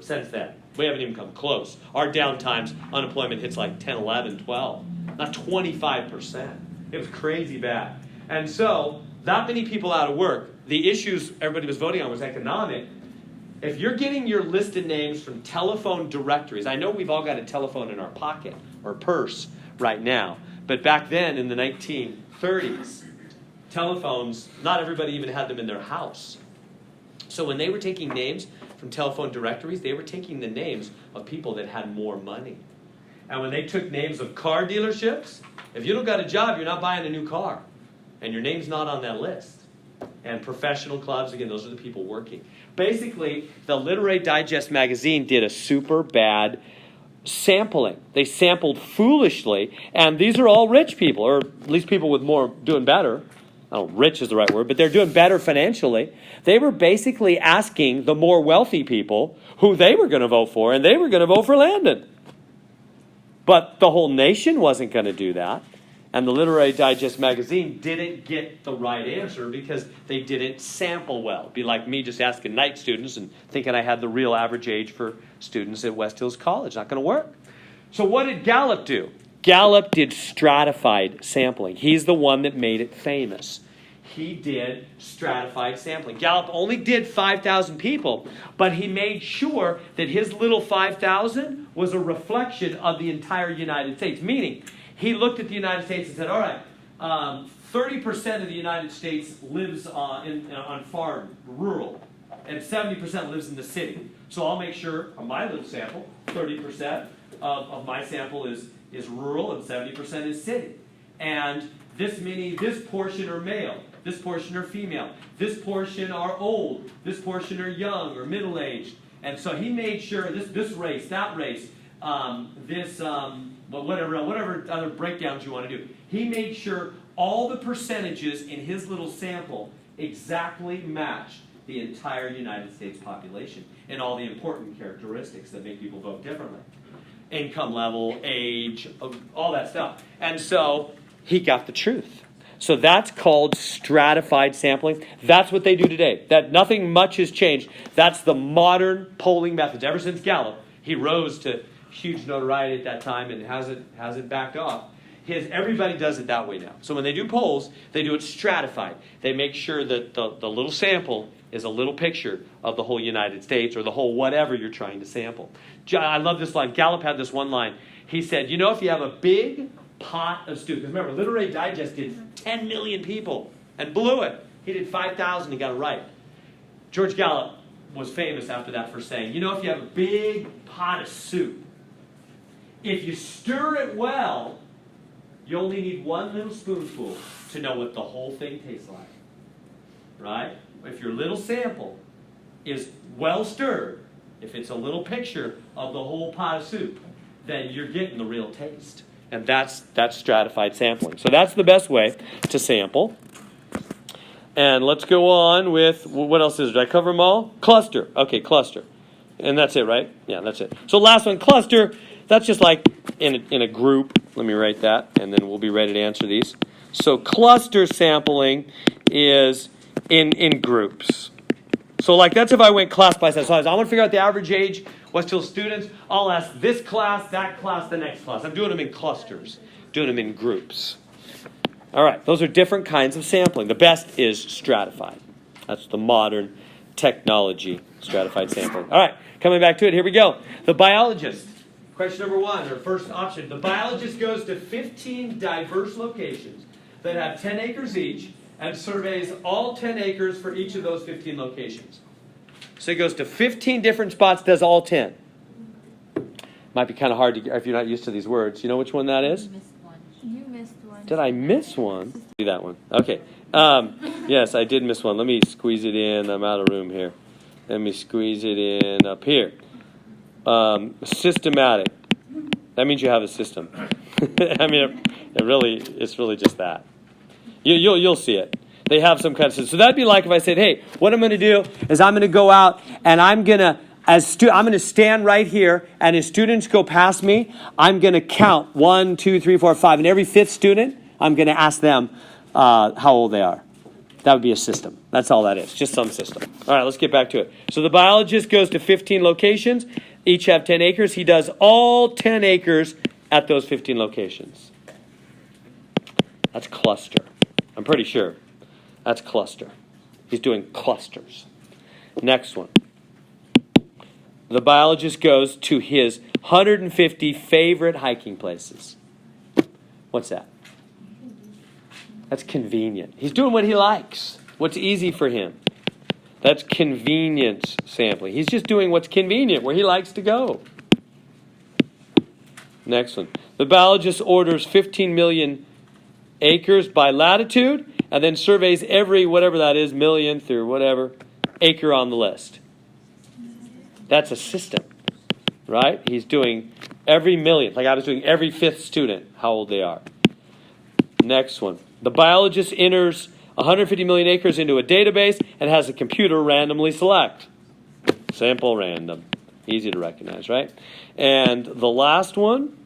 since then. We haven't even come close. Our downtimes, unemployment hits like 10, 11, 12. Not 25%. It was crazy bad. And so, that many people out of work, the issues everybody was voting on was economic. If you're getting your listed names from telephone directories, I know we've all got a telephone in our pocket or purse right now, but back then in the 1930s, telephones, not everybody even had them in their house. So when they were taking names from telephone directories, they were taking the names of people that had more money. And when they took names of car dealerships, if you don't got a job, you're not buying a new car. And your name's not on that list. And professional clubs, again, those are the people working. Basically, the Literary Digest magazine did a super bad sampling. They sampled foolishly, and these are all rich people, or at least people with more doing better. I don't know, rich is the right word, but they're doing better financially. They were basically asking the more wealthy people who they were going to vote for, and they were going to vote for Landon. But the whole nation wasn't going to do that. And the Literary Digest magazine didn't get the right answer because they didn't sample well. It'd be like me just asking night students and thinking I had the real average age for students at West Hills College. Not going to work. So what did Gallup do? Gallup did stratified sampling. He's the one that made it famous. He did stratified sampling. Gallup only did 5,000 people, but he made sure that his little 5,000 was a reflection of the entire United States. Meaning, he looked at the United States and said, all right, 30% of the United States lives on farm, rural, and 70% lives in the city. So I'll make sure on my little sample, 30% of my sample is rural and 70% is city. And this portion are male, this portion are female, this portion are old, this portion are young or middle-aged. And so he made sure this race, that race, whatever other breakdowns you want to do. He made sure all the percentages in his little sample exactly matched the entire United States population and all the important characteristics that make people vote differently. Income level, age, all that stuff. And so he got the truth. So that's called stratified sampling. That's what they do today. That nothing much has changed. That's the modern polling methods. Ever since Gallup, he rose to huge notoriety at that time and hasn't backed off. Everybody does it that way now. So when they do polls, they do it stratified. They make sure that the little sample is a little picture of the whole United States or the whole whatever you're trying to sample. I love this line. Gallup had this one line. He said, if you have a big pot of stew, because remember, Literary Digest did 10 million people and blew it. He did 5,000 and got it right. George Gallup was famous after that for saying, if you have a big pot of soup, if you stir it well, you only need one little spoonful to know what the whole thing tastes like. Right? If your little sample is well stirred, if it's a little picture of the whole pot of soup, then you're getting the real taste. And that's stratified sampling. So that's the best way to sample. And let's go on with, what else is it? Did I cover them all? Cluster. Okay, cluster. And that's it, right? Yeah, that's it. So last one, cluster. That's just like in a group. Let me write that, and then we'll be ready to answer these. So cluster sampling is in groups. So like that's if I went class by class. So I want to figure out the average age, West Hill students. I'll ask this class, that class, the next class. I'm doing them in clusters, doing them in groups. All right, those are different kinds of sampling. The best is stratified. That's the modern technology, stratified sampling. All right, coming back to it, here we go. The biologist. Question number 1, or first option. The biologist goes to 15 diverse locations that have 10 acres each and surveys all 10 acres for each of those 15 locations. So he goes to 15 different spots, does all 10. Might be kind of hard to, if you're not used to these words. You know which one that is? You missed one. Did I miss one? Do that one. Okay. Yes, I did miss one. Let me squeeze it in. I'm out of room here. Let me squeeze it in up here. Systematic. That means you have a system. I mean, it's really just that. You'll see it. They have some kind of system. So that'd be like if I said, hey, what I'm going to do is I'm going to go out and I'm going to stand right here, and as students go past me, I'm going to count 1, 2, 3, 4, 5, and every fifth student, I'm going to ask them how old they are. That would be a system. That's all that is, just some system. All right, let's get back to it. So the biologist goes to 15 locations. Each have 10 acres. He does all 10 acres at those 15 locations. That's cluster. I'm pretty sure. That's cluster. He's doing clusters. Next one. The biologist goes to his 150 favorite hiking places. What's that? That's convenient. He's doing what he likes. What's easy for him. That's convenience sampling. He's just doing what's convenient, where he likes to go. Next one. The biologist orders 15 million acres by latitude and then surveys every, whatever that is, millionth or whatever, acre on the list. That's a system, right? He's doing every millionth, like I was doing every fifth student, how old they are. Next one. The biologist enters 150 million acres into a database and has a computer randomly select. Sample random. Easy to recognize, right? And the last one.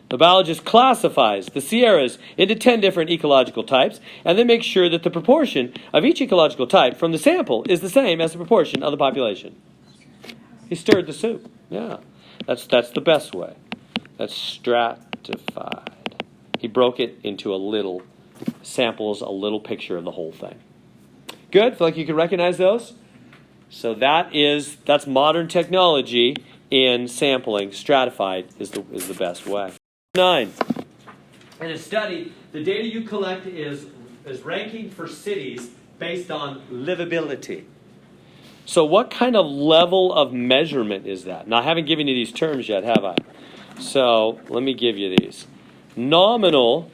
The biologist classifies the Sierras into 10 different ecological types and then makes sure that the proportion of each ecological type from the sample is the same as the proportion of the population. He stirred the soup. Yeah. That's the best way. That's stratified. He broke it into samples, a little picture of the whole thing. Good? Feel like you can recognize those? So that's modern technology in sampling. Stratified is the best way. 9. In a study, the data you collect is ranking for cities based on livability. So what kind of level of measurement is that? Now, I haven't given you these terms yet, have I? So let me give you these. Nominal.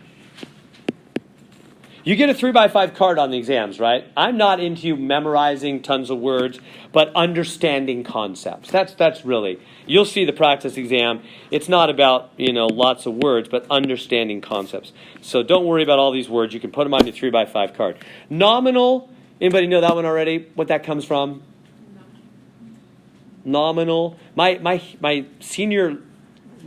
You get a 3x5 card on the exams, right? I'm not into memorizing tons of words, but understanding concepts. That's really, you'll see the practice exam. It's not about, lots of words, but understanding concepts. So don't worry about all these words. You can put them on your 3x5 card. Nominal. Anybody know that one already? What that comes from? Nominal. My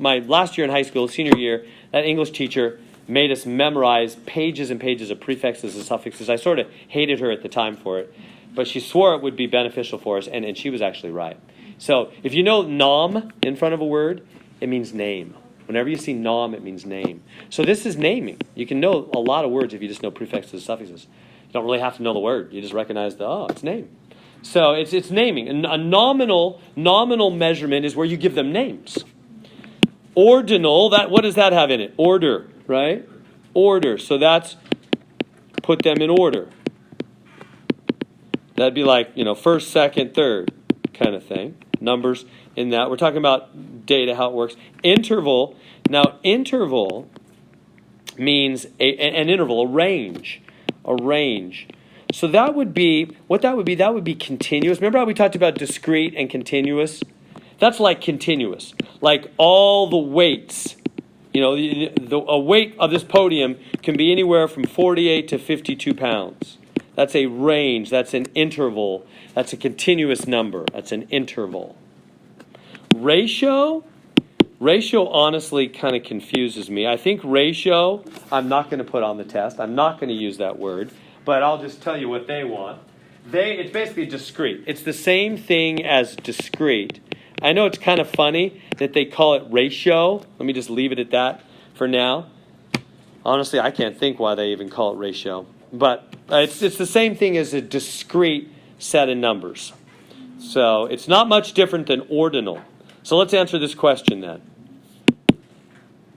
last year in high school, senior year, that English teacher made us memorize pages and pages of prefixes and suffixes. I sort of hated her at the time for it, but she swore it would be beneficial for us, and she was actually right. So if you know nom in front of a word, it means name. Whenever you see nom, it means name. So this is naming. You can know a lot of words if you just know prefixes and suffixes. You don't really have to know the word. You just recognize it's name. So it's naming. And a nominal measurement is where you give them names. Ordinal, what does that have in it? Order, right? Order. So that's put them in order. That'd be like, first, second, third kind of thing. Numbers in that. We're talking about data, how it works. Interval. Now, interval means an interval, a range. A range. So that would be continuous. Remember how we talked about discrete and continuous? That's like continuous. Like all the weights. A weight of this podium can be anywhere from 48 to 52 pounds. That's a range. That's an interval. That's a continuous number. That's an interval. Ratio honestly kind of confuses me. I think ratio, I'm not going to put on the test. I'm not going to use that word. But I'll just tell you what they want. It's basically discrete. It's the same thing as discrete. I know it's kind of funny that they call it ratio. Let me just leave it at that for now. Honestly, I can't think why they even call it ratio. But it's the same thing as a discrete set of numbers. So it's not much different than ordinal. So let's answer this question then.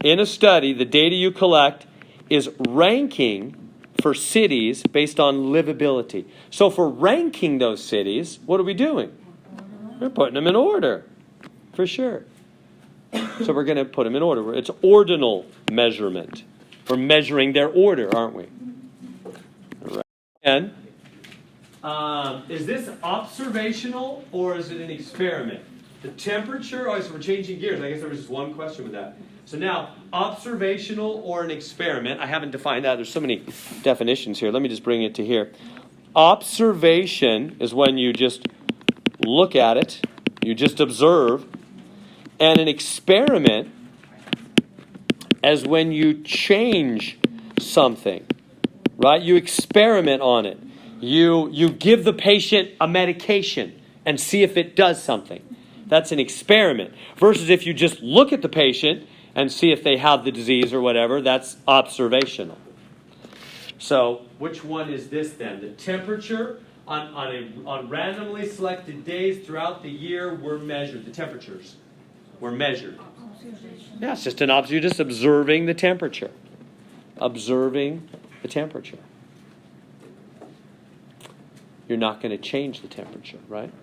In a study, the data you collect is ranking for cities based on livability. So for ranking those cities, what are we doing? We're putting them in order, for sure. So we're going to put them in order. It's ordinal measurement. We're measuring their order, aren't we? All right. And is this observational or is it an experiment? The temperature, so we're changing gears. I guess there was just one question with that. So now, observational or an experiment. I haven't defined that. There's so many definitions here. Let me just bring it to here. Observation is when you just look at it. You just observe. And an experiment is when you change something. Right? You experiment on it. You give the patient a medication and see if it does something. That's an experiment. Versus if you just look at the patient and see if they have the disease or whatever, that's observational. So which one is this then? The temperature on randomly selected days throughout the year were measured. The temperatures were measured. Yeah, it's just an you're just observing the temperature. Observing the temperature. You're not going to change the temperature, right?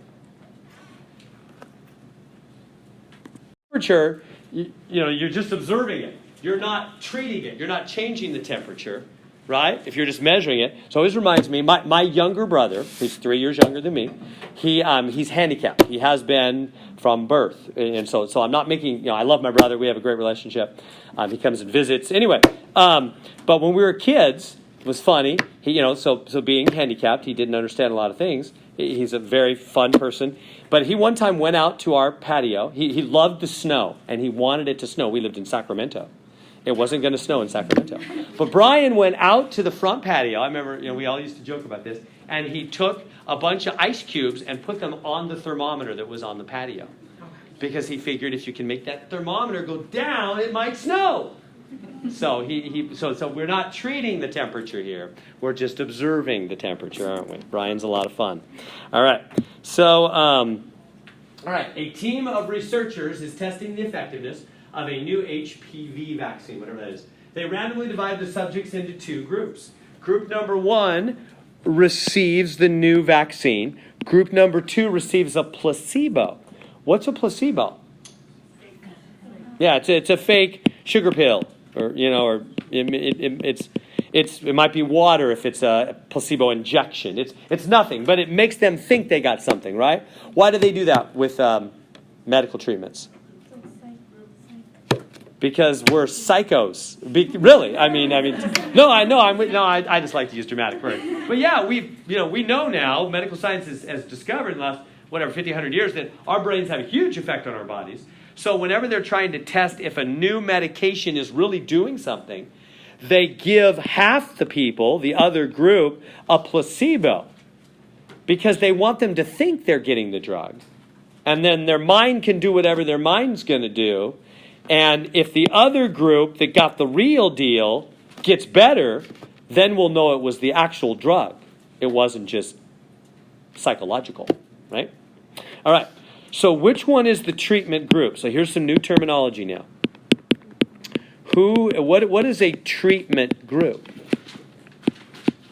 Temperature, you're just observing it. You're not treating it. You're not changing the temperature, right? If you're just measuring it. So it always reminds me, my younger brother, who's 3 years younger than me, he's handicapped. He has been from birth. And so I'm not making, I love my brother. We have a great relationship. He comes and visits. Anyway, but when we were kids, it was funny. So being handicapped, he didn't understand a lot of things. He's a very fun person. But he one time went out to our patio. He loved the snow, and he wanted it to snow. We lived in Sacramento. It wasn't going to snow in Sacramento. But Brian went out to the front patio. I remember, we all used to joke about this. And he took a bunch of ice cubes and put them on the thermometer that was on the patio. Because he figured if you can make that thermometer go down, it might snow. So so we're not treating the temperature here. We're just observing the temperature, aren't we? Brian's a lot of fun. All right. So, all right. A team of researchers is testing the effectiveness of a new HPV vaccine, whatever that is. They randomly divide the subjects into two groups. Group number 1 receives the new vaccine. Group number 2 receives a placebo. What's a placebo? Yeah, it's a fake sugar pill. Or it might be water if it's a placebo injection. It's nothing, but it makes them think they got something, right? Why do they do that with medical treatments? Because we're psychos. Really? I mean, no, I know. I just like to use dramatic words. But yeah, we know now. Medical science has discovered in the last 50, 100 years that our brains have a huge effect on our bodies. So whenever they're trying to test if a new medication is really doing something, they give half the people, the other group, a placebo because they want them to think they're getting the drug. And then their mind can do whatever their mind's going to do. And if the other group that got the real deal gets better, then we'll know it was the actual drug. It wasn't just psychological, right? All right. So which one is the treatment group? So here's some new terminology now. What is a treatment group?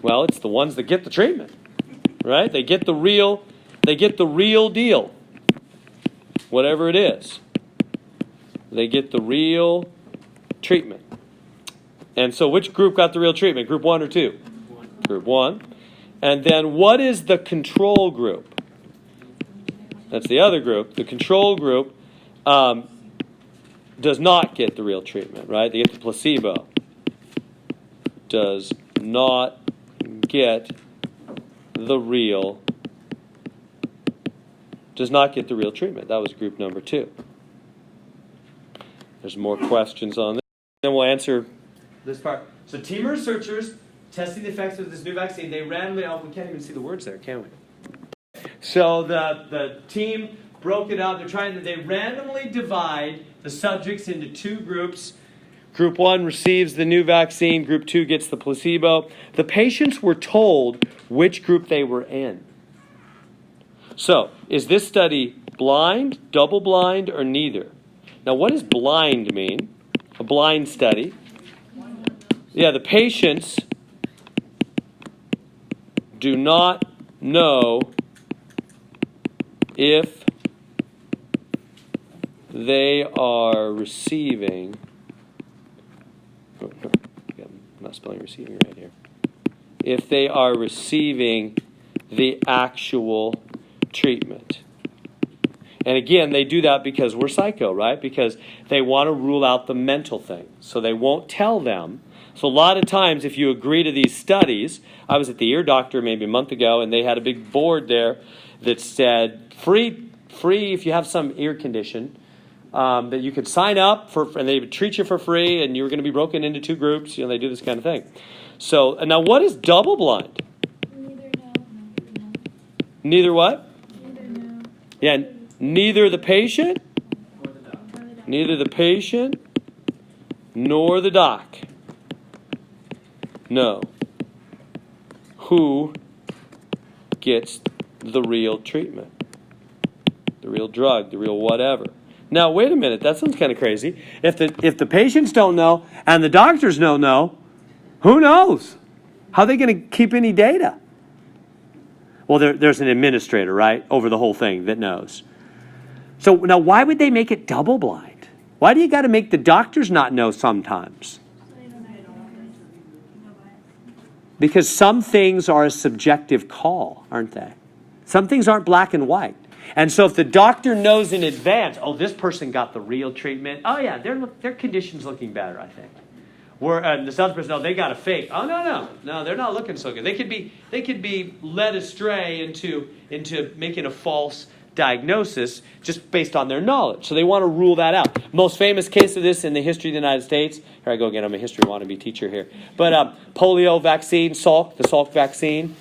Well, it's the ones that get the treatment, right? They get the real deal. Whatever it is. They get the real treatment. And so which group got the real treatment? Group 1 or 2? Group 1. And then what is the control group? That's the other group. The control group does not get the real treatment, right? They get the placebo. Does not get the real treatment. That was group number 2. There's more questions on this. Then we'll answer this part. So team of researchers testing the effects of this new vaccine. They randomly, we can't even see the words there, can we? So the team broke it out. They randomly divide the subjects into two groups. Group 1 receives the new vaccine. Group 2 gets the placebo. The patients were told which group they were in. So, is this study Blind, double blind, or neither? Now, what does blind mean? A blind study. Yeah, the patients do not know if they are receiving. I'm not spelling receiving right here. If they are receiving the actual treatment. And again, they do that because we're psycho, right? Because they want to rule out the mental thing. So they won't tell them. So a lot of times, if you agree to these studies, I was at the ear doctor maybe a month ago, and they had a big board there that said, free if you have some ear condition, that you could sign up for, and they would treat you for free, and you were going to be broken into 2 groups. They do this kind of thing. So now, what is double blind? Neither no. Neither what? Neither no. Yeah, neither the patient, Or the doc. neither the patient, nor the doc. No. Who gets the real treatment? The real drug, the real whatever. Now, wait a minute. That sounds kind of crazy. If the patients don't know and the doctors don't know, who knows? How are they going to keep any data? Well, there's an administrator, right, over the whole thing that knows. So now, why would they make it double blind? Why do you got to make the doctors not know sometimes? Because some things are a subjective call, aren't they? Some things aren't black and white. And so if the doctor knows in advance, oh, this person got the real treatment. Oh, yeah, their condition's looking better, I think. This other person, no, they got a fake. Oh, no, they're not looking so good. They could be led astray into making a false diagnosis just based on their knowledge. So they want to rule that out. Most famous case of this in the history of the United States. Here I go again. I'm a history wannabe teacher here. But polio vaccine, Salk, the Salk vaccine.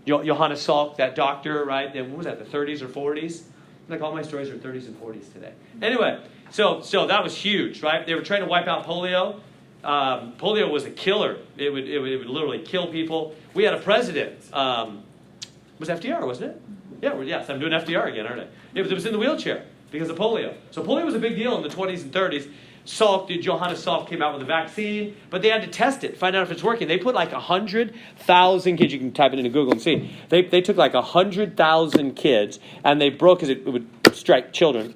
Johannes Salk, that doctor, right? What was that? The 30s or 40s? Like all my stories are 30s and 40s today. Anyway, so that was huge, right? They were trying to wipe out polio. Polio was a killer. It would literally kill people. We had a president. It was FDR, wasn't it? Yes, I'm doing FDR again, aren't I? It was in the wheelchair because of polio. So polio was a big deal in the 20s and 30s. Johannes Salk came out with a vaccine, but they had to test it, find out if it's working. They put like 100,000 kids. You can type it into Google and see. They took like 100,000 kids, and they broke, because it would strike children,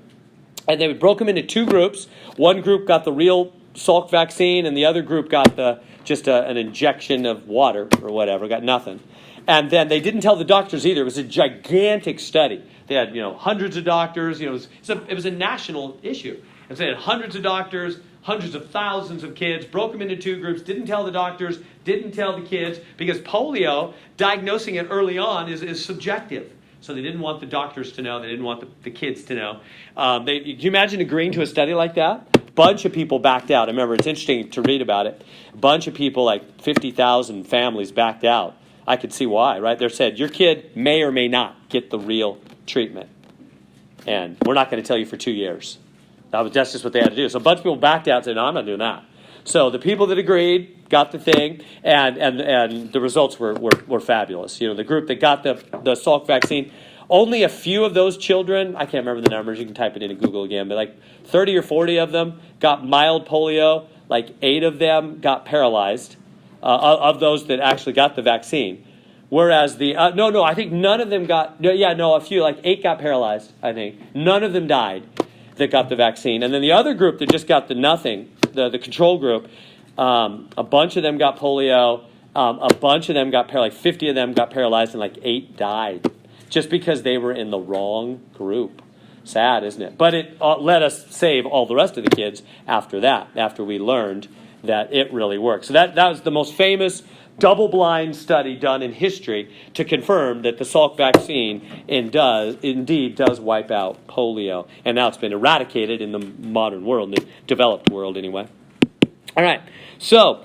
and they broke them into 2 groups. One group got the real Salk vaccine, and the other group got an injection of water or whatever, got nothing. And then they didn't tell the doctors either. It was a gigantic study. They had hundreds of doctors. It was a national issue. And so they had hundreds of doctors, hundreds of thousands of kids, broke them into 2 groups, didn't tell the doctors, didn't tell the kids, because polio, diagnosing it early on is subjective. So they didn't want the doctors to know. They didn't want the kids to know. Can you imagine agreeing to a study like that? Bunch of people backed out. I remember, it's interesting to read about it. A bunch of people, like 50,000 families, backed out. I could see why, right? They said, your kid may or may not get the real treatment. And we're not going to tell you for 2 years. That's just what they had to do. So a bunch of people backed out and said, no, I'm not doing that. So the people that agreed got the thing, and the results were fabulous. The group that got the Salk vaccine, only a few of those children, I can't remember the numbers, you can type it into Google again, but like 30 or 40 of them got mild polio, like 8 of them got paralyzed, of those that actually got the vaccine. Whereas I think none of them a few, like 8 got paralyzed, I think. None of them died that got the vaccine. And then the other group that just got the control group, a bunch of them got polio, a bunch of them got paralyzed, like 50 of them got paralyzed, and like 8 died just because they were in the wrong group. Sad, isn't it? But it let us save all the rest of the kids after we learned that it really works. So that was the most famous double-blind study done in history to confirm that the Salk vaccine indeed does wipe out polio. And now it's been eradicated in the modern world, the developed world anyway. All right, so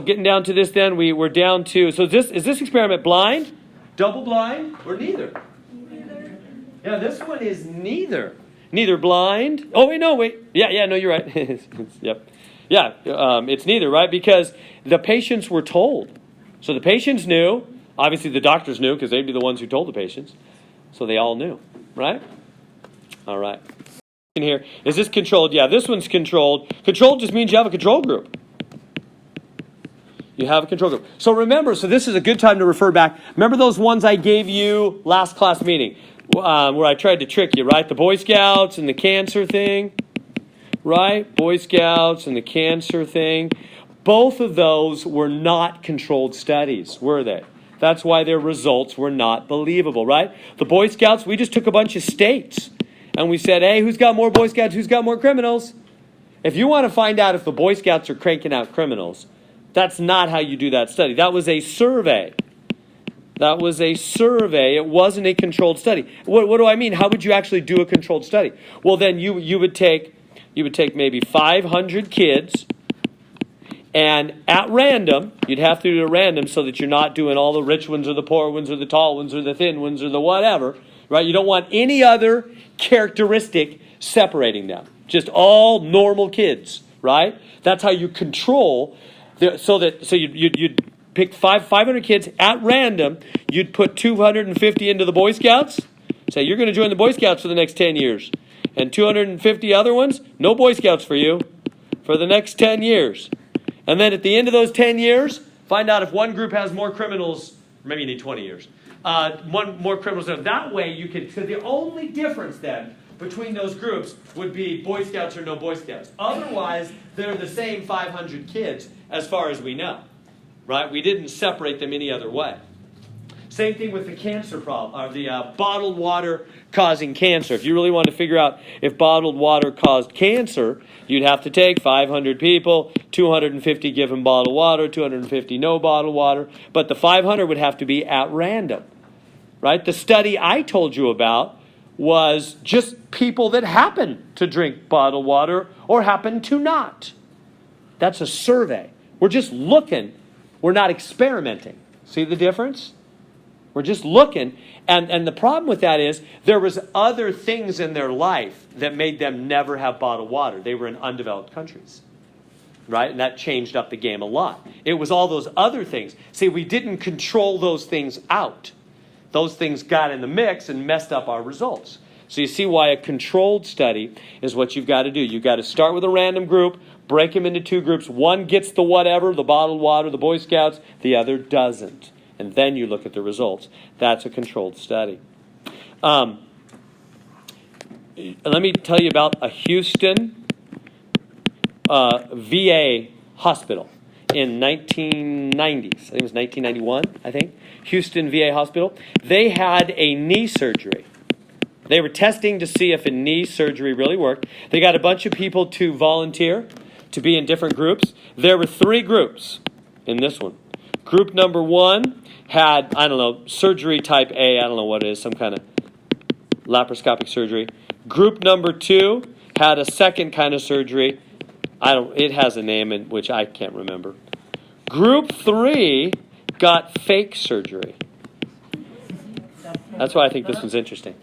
getting down to this then, we're down to, is this experiment blind, double-blind, or neither? Neither. Yeah, this one is neither. Neither blind. Oh, wait. Yeah, no, you're right. Yep. Yeah, it's neither, right? Because the patients were told. So the patients knew. Obviously, the doctors knew because they'd be the ones who told the patients. So they all knew, right? All right. In here, is this controlled? Yeah, this one's controlled. Controlled just means you have a control group. You have a control group. So remember, so this is a good time to refer back. Remember those ones I gave you last class meeting where I tried to trick you, right? The Boy Scouts and the cancer thing, right? Boy Scouts and the cancer thing. Both of those were not controlled studies, were they? That's why their results were not believable, right? The Boy Scouts, we just took a bunch of states and we said, hey, who's got more Boy Scouts? Who's got more criminals? If you want to find out if the Boy Scouts are cranking out criminals, that's not how you do that study. That was a survey. That was a survey. It wasn't a controlled study. What do I mean? How would you actually do a controlled study? Well, then you would take maybe 500 kids, and at random, you'd have to do it at random so that you're not doing all the rich ones or the poor ones or the tall ones or the thin ones or the whatever, right? You don't want any other characteristic separating them. Just all normal kids, right? That's how you control. So you'd pick 500 kids at random. You'd put 250 into the Boy Scouts. Say, you're going to join the Boy Scouts for the next 10 years. And 250 other ones, no Boy Scouts for you for the next 10 years. And then at the end of those 10 years, find out if one group has more criminals. Maybe you need 20 years. One more criminals. That way you could, because the only difference then between those groups would be Boy Scouts or no Boy Scouts. Otherwise, they're the same 500 kids as far as we know, right? We didn't separate them any other way. Same thing with the cancer problem, or the bottled water causing cancer. If you really want to figure out if bottled water caused cancer, you'd have to take 500 people, 250 give them bottled water, 250 no bottled water, but the 500 would have to be at random, right? The study I told you about was just people that happen to drink bottled water or happen to not. That's a survey. We're just looking. We're not experimenting. See the difference? We're just looking. And the problem with that is there was other things in their life that made them never have bottled water. They were in undeveloped countries, right? And that changed up the game a lot. It was all those other things. See, we didn't control those things out. Those things got in the mix and messed up our results. So you see why a controlled study is what you've got to do. You've got to start with a random group, break them into two groups. One gets the whatever, the bottled water, the Boy Scouts. The other doesn't. And then you look at the results. That's a controlled study. Let me tell you about a Houston VA hospital in 1990s. I think it was 1991, I think. Houston VA hospital. They had a knee surgery. They were testing to see if a knee surgery really worked. They got a bunch of people to volunteer to be in different groups. There were 3 groups in this one. Group number 1 had, surgery type A. I don't know what it is, some kind of laparoscopic surgery. Group number 2 had a second kind of surgery. It has a name in which I can't remember. Group 3 got fake surgery. That's why I think this one's interesting.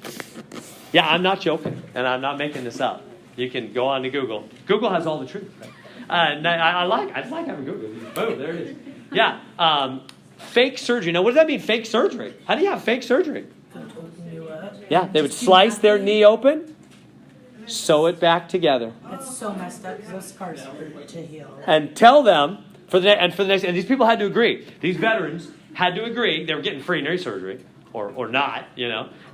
Yeah, I'm not joking, and I'm not making this up. You can go on to Google. Google has all the truth. Right? I like having Google. Boom, there it is. Yeah, fake surgery. Now, what does that mean, fake surgery? How do you have fake surgery? Yeah, they would slice their knee open, sew it back together. It's so messed up because those scars hurt to heal. And tell them for the next, and these people had to agree. These veterans had to agree. They were getting free knee surgery, or not,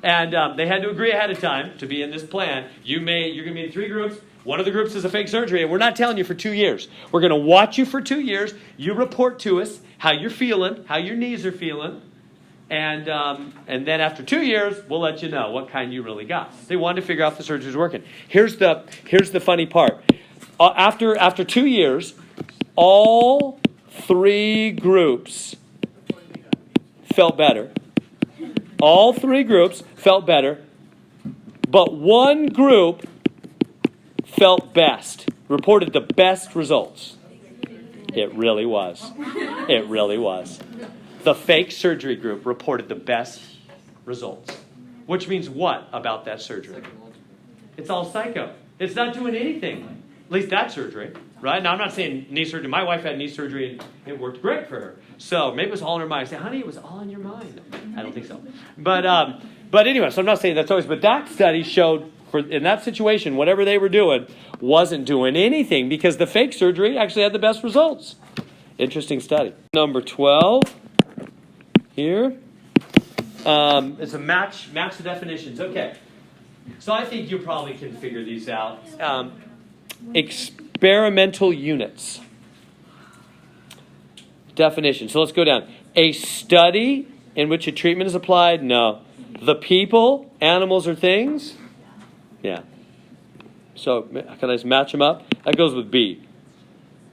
and they had to agree ahead of time to be in this plan. You're going to be in 3 groups. One of the groups is a fake surgery, and we're not telling you for 2 years. We're going to watch you for 2 years. You report to us how you're feeling, how your knees are feeling, and then after 2 years, we'll let you know what kind you really got. They wanted to figure out if the surgery was working. Here's the funny part. After 2 years, all 3 groups felt better. All 3 groups felt better, but one group felt best, reported the best results. It really was. It really was. The fake surgery group reported the best results. Which means what about that surgery? It's all psycho. It's not doing anything. At least that surgery, right? Now, I'm not saying knee surgery. My wife had knee surgery, and it worked great for her. So maybe it was all in her mind. I say, honey, it was all in your mind. I don't think so. But anyway, so I'm not saying that's always. But that study showed in that situation, whatever they were doing wasn't doing anything because the fake surgery actually had the best results. Interesting study. Number 12 here. It's a match the definitions. Okay. So I think you probably can figure these out. Experimental units. Definition. So let's go down. A study in which a treatment is applied? No. The people, animals, or things? Yeah. So can I just match them up? That goes with B.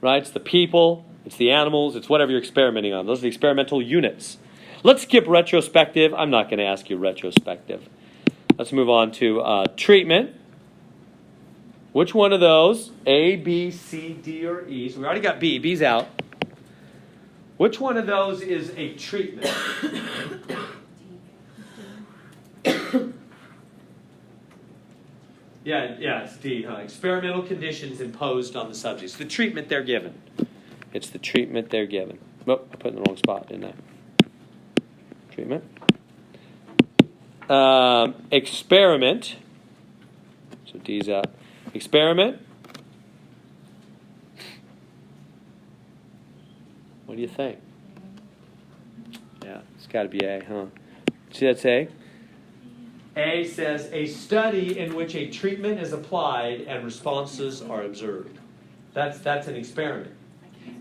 Right? It's the people, it's the animals, it's whatever you're experimenting on. Those are the experimental units. Let's skip retrospective. I'm not going to ask you retrospective. Let's move on to treatment. Which one of those? A, B, C, D, or E? So we already got B. B's out. Which one of those is a treatment? Yeah, it's D. Experimental conditions imposed on the subjects. The treatment they're given. It's the treatment they're given. Oh, I put it in the wrong spot, didn't I? Treatment. Experiment. So D's out. Experiment. What do you think? Yeah, it's got to be A, huh? See, that's A. A says a study in which a treatment is applied and responses are observed. That's an experiment.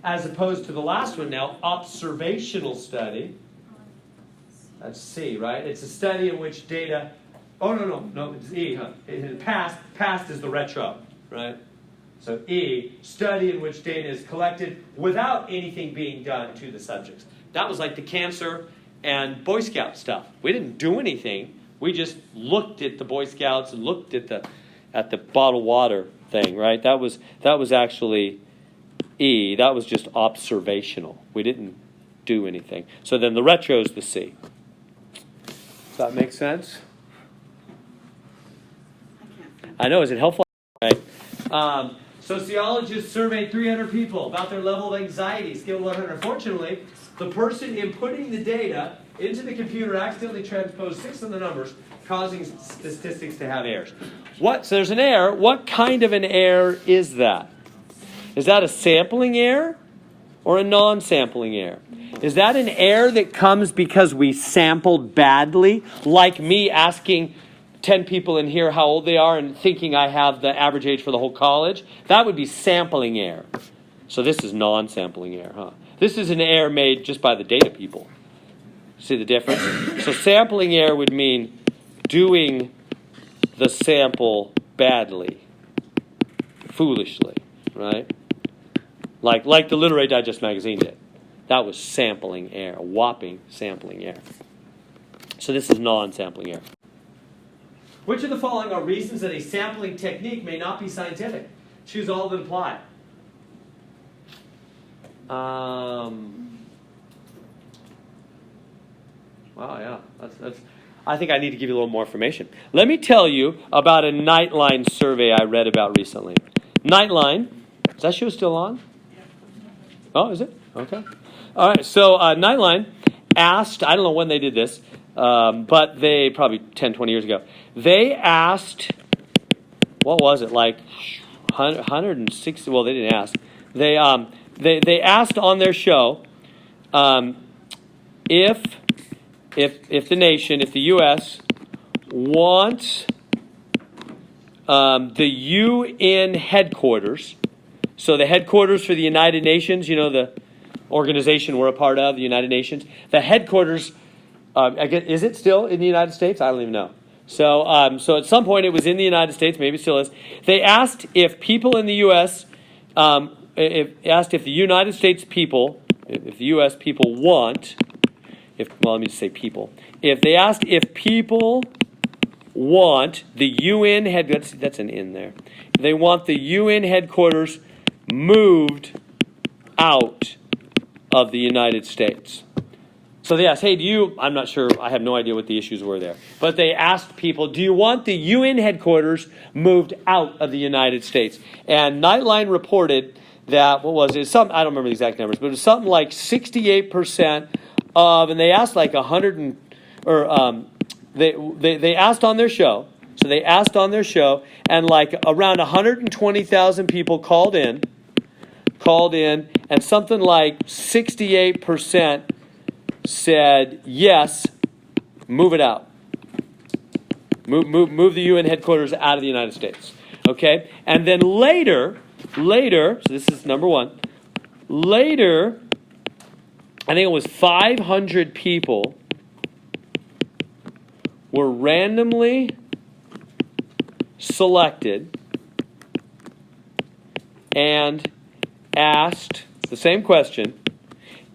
As opposed to the last one now, observational study. That's C, right? It's a study in which data. Oh no, it's E, huh? Past is the retro, right? So E, study in which data is collected without anything being done to the subjects. That was like the cancer and Boy Scout stuff. We didn't do anything. We just looked at the Boy Scouts and looked at the bottled water thing, right? That was actually E. That was just observational. We didn't do anything. So then the retro is the C. Does that make sense? I know. Is it helpful? Right. Sociologists surveyed 300 people about their level of anxiety, scale of 100. Unfortunately, the person inputting the data into the computer accidentally transposed 6 of the numbers, causing statistics to have errors. So there's an error. What kind of an error is that? Is that a sampling error or a non-sampling error? Is that an error that comes because we sampled badly, like me asking 10 people in here how old they are and thinking I have the average age for the whole college? That would be sampling error. So this is non-sampling error, huh? This is an error made just by the data people. See the difference? So sampling error would mean doing the sample badly, foolishly, right? Like the Literary Digest magazine did. That was sampling error, whopping sampling error. So this is non-sampling error. Which of the following are reasons that a sampling technique may not be scientific? Choose all that apply. Wow, yeah. That's. I think I need to give you a little more information. Let me tell you about a Nightline survey I read about recently. Nightline, is that show still on? Oh, is it? Okay. All right, so Nightline asked, I don't know when they did this, but they, probably 10, 20 years ago, they asked, what was it, like 160, well, they didn't ask. They asked on their show if the nation, if the U.S. wants the UN headquarters, so the headquarters for the United Nations, you know, the organization we're a part of, the United Nations, the headquarters, I guess, is it still in the United States? I don't even know. So at some point it was in the United States, maybe it still is. They asked if people in the U.S., if the United States people, if the U.S. people want, let me just say people. If they asked if people want the UN that's an in there. They want the UN headquarters moved out of the United States. So they asked, hey, I'm not sure, I have no idea what the issues were there. But they asked people, do you want the UN headquarters moved out of the United States? And Nightline reported that, what was it? I don't remember the exact numbers, but it was something like 68% of, and they asked like 100, they asked on their show, So they asked on their show, and like around 120,000 people called in, and something like 68% said, yes, move it out. Move the UN headquarters out of the United States. Okay? And then later, so this is number one, later, I think it was 500 people were randomly selected and asked the same question,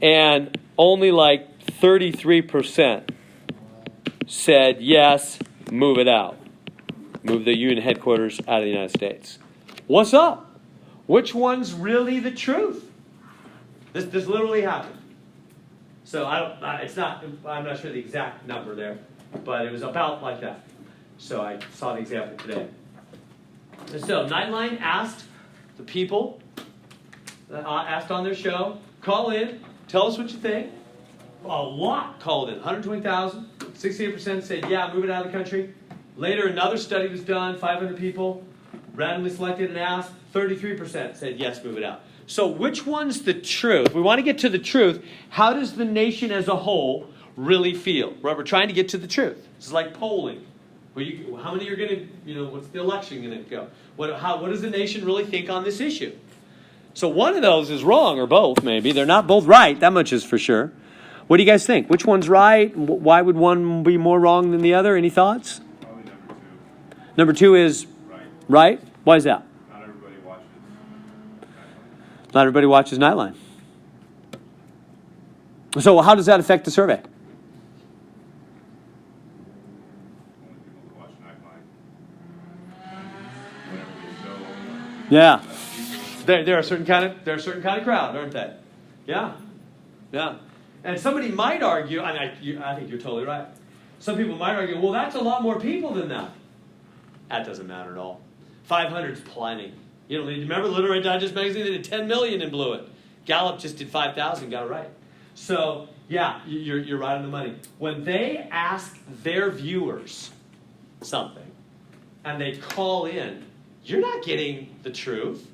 and only like 33% said, yes, move it out. Move the UN headquarters out of the United States. What's up? Which one's really the truth? This literally happened. So I'm not sure the exact number there, but it was about like that. So I saw the example today. And so Nightline asked the people, asked on their show, call in, tell us what you think. A lot called in, 120,000, 68% said, yeah, move it out of the country. Later, another study was done, 500 people, randomly selected and asked, 33% said, yes, move it out. So which one's the truth? We want to get to the truth. How does the nation as a whole really feel? Right, we're trying to get to the truth. It's like polling. How many are going to, what's the election going to go? What does the nation really think on this issue? So one of those is wrong, or both maybe. They're not both right, that much is for sure. What do you guys think? Which one's right? Why would one be more wrong than the other? Any thoughts? Probably number two. Number two is right? Why is that? Not everybody watches Nightline. Not everybody watches Nightline. So how does that affect the survey? Only people that watch Nightline. Whenever they show. Yeah. They're a certain kind of crowd, aren't they? Yeah. And somebody might argue, and I think you're totally right. Some people might argue, well, that's a lot more people than that. That doesn't matter at all. 500 is plenty. You don't need. Remember Literary Digest magazine? They did 10 million and blew it. Gallup just did 5,000, got it right. So yeah, you're right on the money. When they ask their viewers something, and they call in, you're not getting the truth.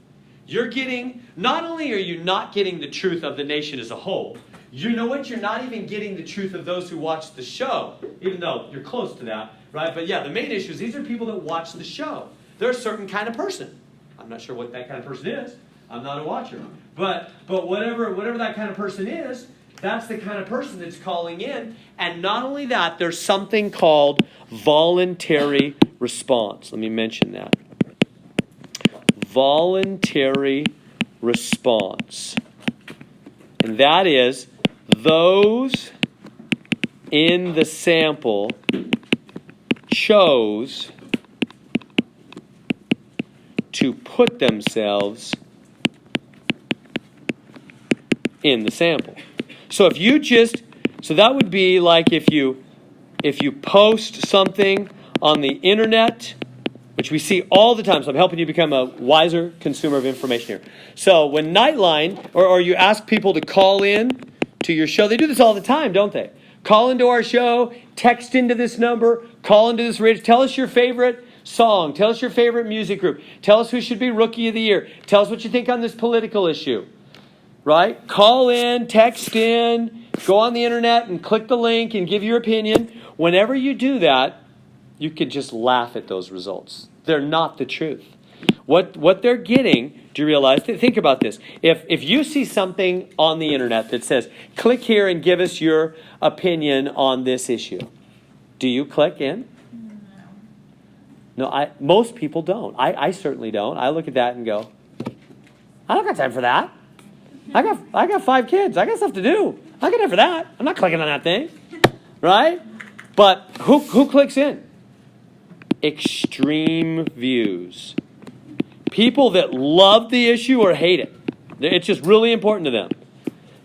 You're getting, not only are you not getting the truth of the nation as a whole, you know what? You're not even getting the truth of those who watch the show, even though you're close to that, right? But yeah, the main issue is these are people that watch the show. They're a certain kind of person. I'm not sure what that kind of person is. I'm not a watcher. But whatever that kind of person is, that's the kind of person that's calling in. And not only that, there's something called voluntary response. Let me mention that. Voluntary response. And that is those in the sample chose to put themselves in the sample. So that would be like if you post something on the internet, which we see all the time. So I'm helping you become a wiser consumer of information here. So when Nightline, or you ask people to call in to your show, they do this all the time, don't they? Call into our show, text into this number, call into this radio, tell us your favorite song, tell us your favorite music group, tell us who should be Rookie of the Year, tell us what you think on this political issue, right? Call in, text in, go on the internet and click the link and give your opinion. Whenever you do that, you can just laugh at those results. They're not the truth. What they're getting, do you realize? Think about this. If you see something on the internet that says, click here and give us your opinion on this issue, do you click in? No, most people don't. I certainly don't. I look at that and go, I don't got time for that. I got 5 kids. I got stuff to do. I got time for that. I'm not clicking on that thing. Right? But who clicks in? Extreme views. People that love the issue or hate it. It's just really important to them.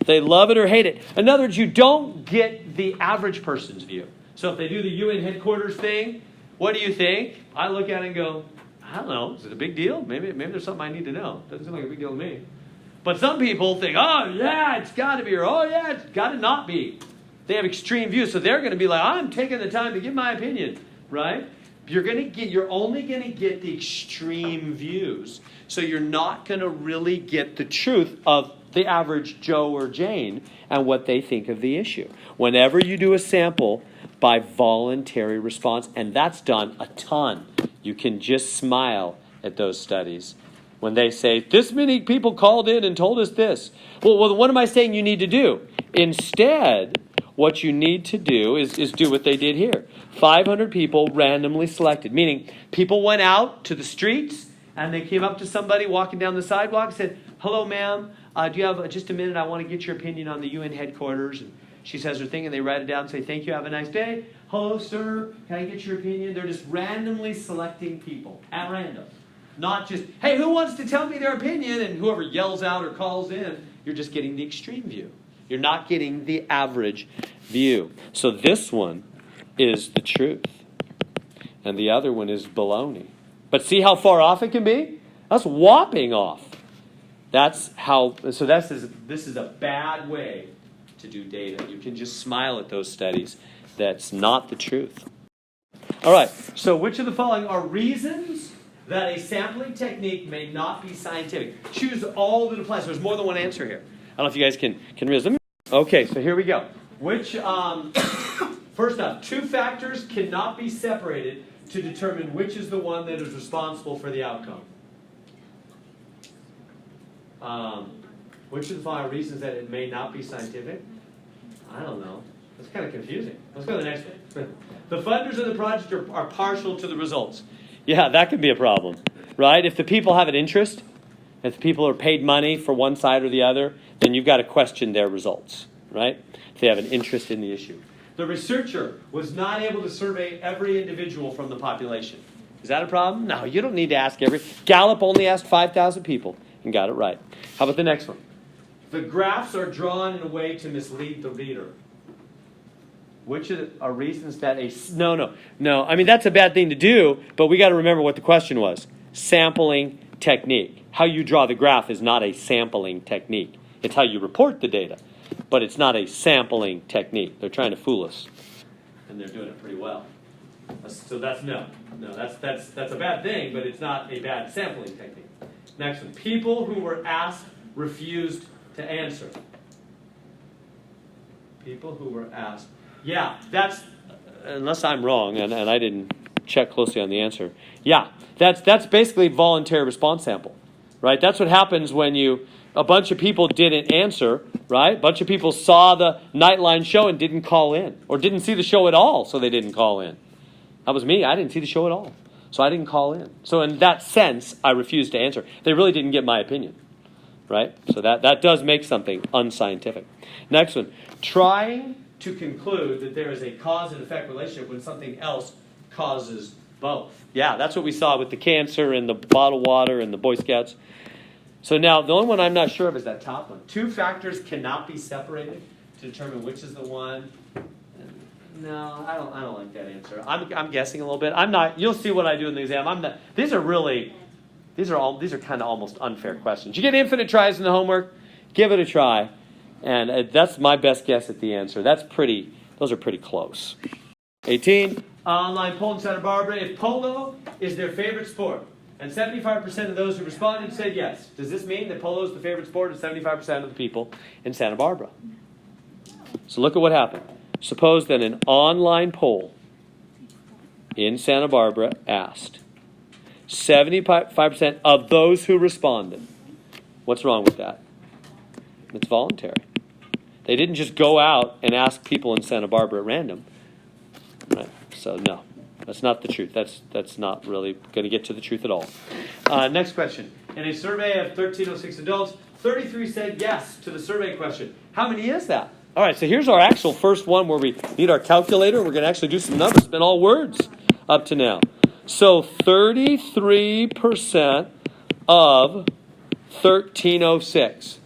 They love it or hate it. In other words, you don't get the average person's view. So if they do the UN headquarters thing, what do you think? I look at it and go, I don't know. Is it a big deal? Maybe there's something I need to know. Doesn't seem like a big deal to me. But some people think, oh, yeah, it's got to be, or oh, yeah, it's got to not be. They have extreme views, so they're going to be like, I'm taking the time to give my opinion, right? you're only going to get the extreme views. So you're not going to really get the truth of the average Joe or Jane and what they think of the issue. Whenever you do a sample by voluntary response, and that's done a ton, you can just smile at those studies. When they say, this many people called in and told us this. Well, what am I saying you need to do? Instead, what you need to do is do what they did here. 500 people randomly selected, meaning people went out to the streets and they came up to somebody walking down the sidewalk and said, hello, ma'am, do you have just a minute? I want to get your opinion on the UN headquarters. And she says her thing and they write it down and say, thank you, have a nice day. Hello, sir, can I get your opinion? They're just randomly selecting people at random. Not just, hey, who wants to tell me their opinion? And whoever yells out or calls in, you're just getting the extreme view. You're not getting the average view. So this one is the truth. And the other one is baloney. But see how far off it can be? That's whopping off. This is a bad way to do data. You can just smile at those studies. That's not the truth. All right, so which of the following are reasons that a sampling technique may not be scientific? Choose all that applies. There's more than one answer here. I don't know if you guys can read them. Okay, so here we go. First up, two factors cannot be separated to determine which is the one that is responsible for the outcome. Which of the following reasons that it may not be scientific? I don't know. That's kind of confusing. Let's go to the next one. The funders of the project are partial to the results. Yeah, that could be a problem, right? If the people have an interest, if the people are paid money for one side or the other, then you've got to question their results, right? If they have an interest in the issue. The researcher was not able to survey every individual from the population. Is that a problem? No, you don't need to ask every. Gallup only asked 5,000 people and got it right. How about the next one? The graphs are drawn in a way to mislead the reader. Which are reasons that no. I mean, that's a bad thing to do, but we got to remember what the question was. Sampling technique. How you draw the graph is not a sampling technique. It's how you report the data, but it's not a sampling technique. They're trying to fool us, and they're doing it pretty well. So that's no. That's a bad thing, but it's not a bad sampling technique. Next one. People who were asked refused to answer. People who were asked. Yeah, that's, unless I'm wrong, and I didn't check closely on the answer. Yeah, that's basically voluntary response sample, right? That's what happens when a bunch of people didn't answer, right? A bunch of people saw the Nightline show and didn't call in, or didn't see the show at all, so they didn't call in. That was me. I didn't see the show at all, so I didn't call in. So in that sense, I refused to answer. They really didn't get my opinion, right? So that does make something unscientific. Next one, trying to conclude that there is a cause and effect relationship when something else causes both. Yeah, that's what we saw with the cancer and the bottled water and the Boy Scouts. So now, the only one I'm not sure of is that top one. Two factors cannot be separated to determine which is the one. No, I don't like that answer. I'm guessing a little bit. I'm not. You'll see what I do in the exam. I'm not. These are kind of almost unfair questions. You get infinite tries in the homework. Give it a try. And that's my best guess at the answer. Those are pretty close. 18, online poll in Santa Barbara. If polo is their favorite sport, and 75% of those who responded said yes, does this mean that polo is the favorite sport of 75% of the people in Santa Barbara? So look at what happened. Suppose that an online poll in Santa Barbara asked 75% of those who responded. What's wrong with that? It's voluntary. They didn't just go out and ask people in Santa Barbara at random. Right? So no, that's not the truth. That's not really going to get to the truth at all. Next question. In a survey of 1,306 adults, 33 said yes to the survey question. How many is that? All right, so here's our actual first one where we need our calculator. We're going to actually do some numbers. It's been all words up to now. So 33% of 1,306.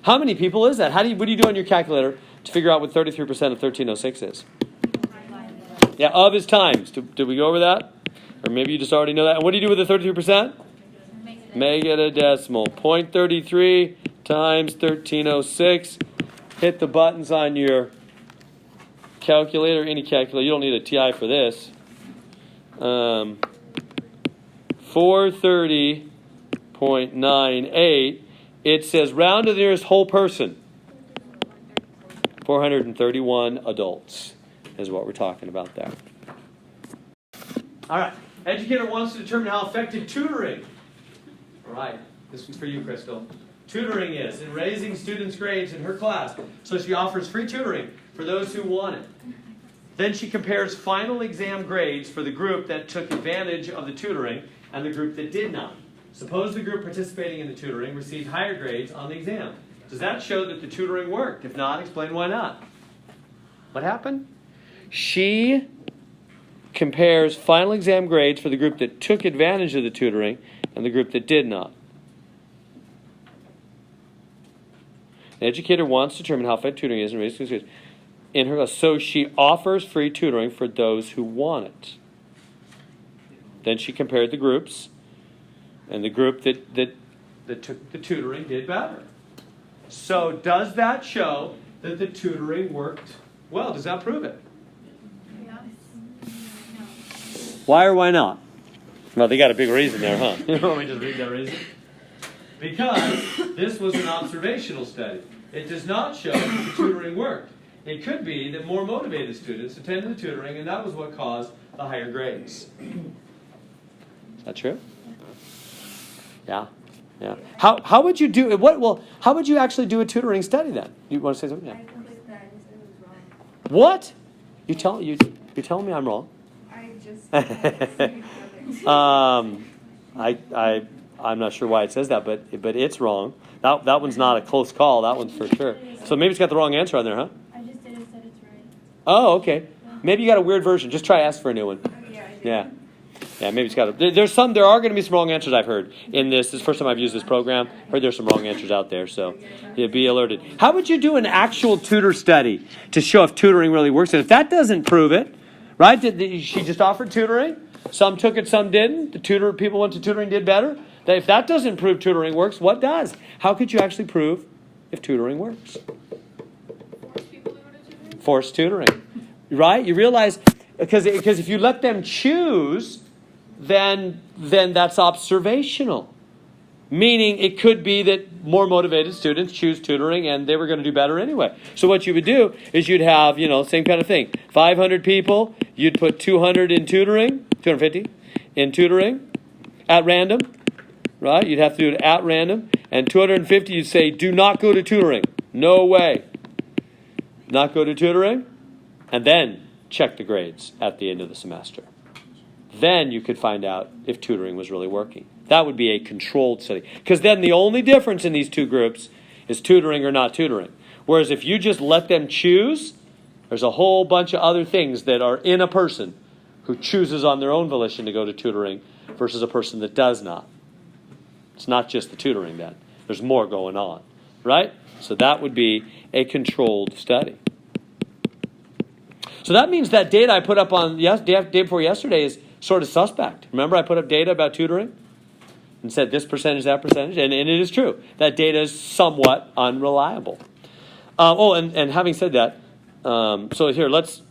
How many people is that? What do you do on your calculator to figure out what 33% of 1,306 is? Yeah, of is times. Did we go over that? Or maybe you just already know that. And what do you do with the 33%? Make it a decimal. 0.33 times 1,306. Hit the buttons on your calculator, any calculator. You don't need a TI for this. 430.98, it says round to the nearest whole person. 431 adults is what we're talking about there. All right. Educator wants to determine how effective tutoring. All right. This one's for you, Crystal. Tutoring is in raising students' grades in her class. So she offers free tutoring for those who want it. Then she compares final exam grades for the group that took advantage of the tutoring and the group that did not. Suppose the group participating in the tutoring received higher grades on the exam. Does that show that the tutoring worked? If not, explain why not. What happened? She compares final exam grades for the group that took advantage of the tutoring and the group that did not. The educator wants to determine how effective tutoring is in raising students in her class. So she offers free tutoring for those who want it. Then she compared the groups, and the group that took the tutoring did better. So does that show that the tutoring worked well? Does that prove it? Yeah. Why or why not? Well, they got a big reason there, huh? You want me to just read that reason? Because this was an observational study. It does not show that the tutoring worked. It could be that more motivated students attended the tutoring, and that was what caused the higher grades. Is that true? Yeah. Yeah. How would you do it? How would you actually do a tutoring study then? You want to say something? Yeah. I completed that and said it was wrong. What? You're telling me I'm wrong? I just I'm not sure why it says that, but it's wrong. That one's not a close call. That one's for sure. So maybe it's got the wrong answer on there, huh? I just did it, said it's right. Oh, okay. Maybe you got a weird version. Just try ask for a new one. Yeah, I did. Yeah. Yeah, maybe it's got there are going to be some wrong answers I've heard in this. This is the first time I've used this program. Heard there's some wrong answers out there, so be alerted. How would you do an actual tutor study to show if tutoring really works? And if that doesn't prove it, right? She just offered tutoring. Some took it, some didn't. People went to tutoring, did better. If that doesn't prove tutoring works, what does? How could you actually prove if tutoring works? Forced tutoring, right? You realize because if you let them choose, then that's observational. Meaning it could be that more motivated students choose tutoring and they were going to do better anyway. So what you would do is you'd have, same kind of thing. 500 people, you'd put 200 in tutoring, 250 in tutoring at random, right? You'd have to do it at random. And 250, you'd say, do not go to tutoring. No way. Not go to tutoring. And then check the grades at the end of the semester. Then you could find out if tutoring was really working. That would be a controlled study. Because then the only difference in these two groups is tutoring or not tutoring. Whereas if you just let them choose, there's a whole bunch of other things that are in a person who chooses on their own volition to go to tutoring versus a person that does not. It's not just the tutoring then. There's more going on, right? So that would be a controlled study. So that means that data I put up on day before yesterday is sort of suspect. Remember I put up data about tutoring? And said this percentage, that percentage. And it is true. That data is somewhat unreliable. And having said that, so here, let's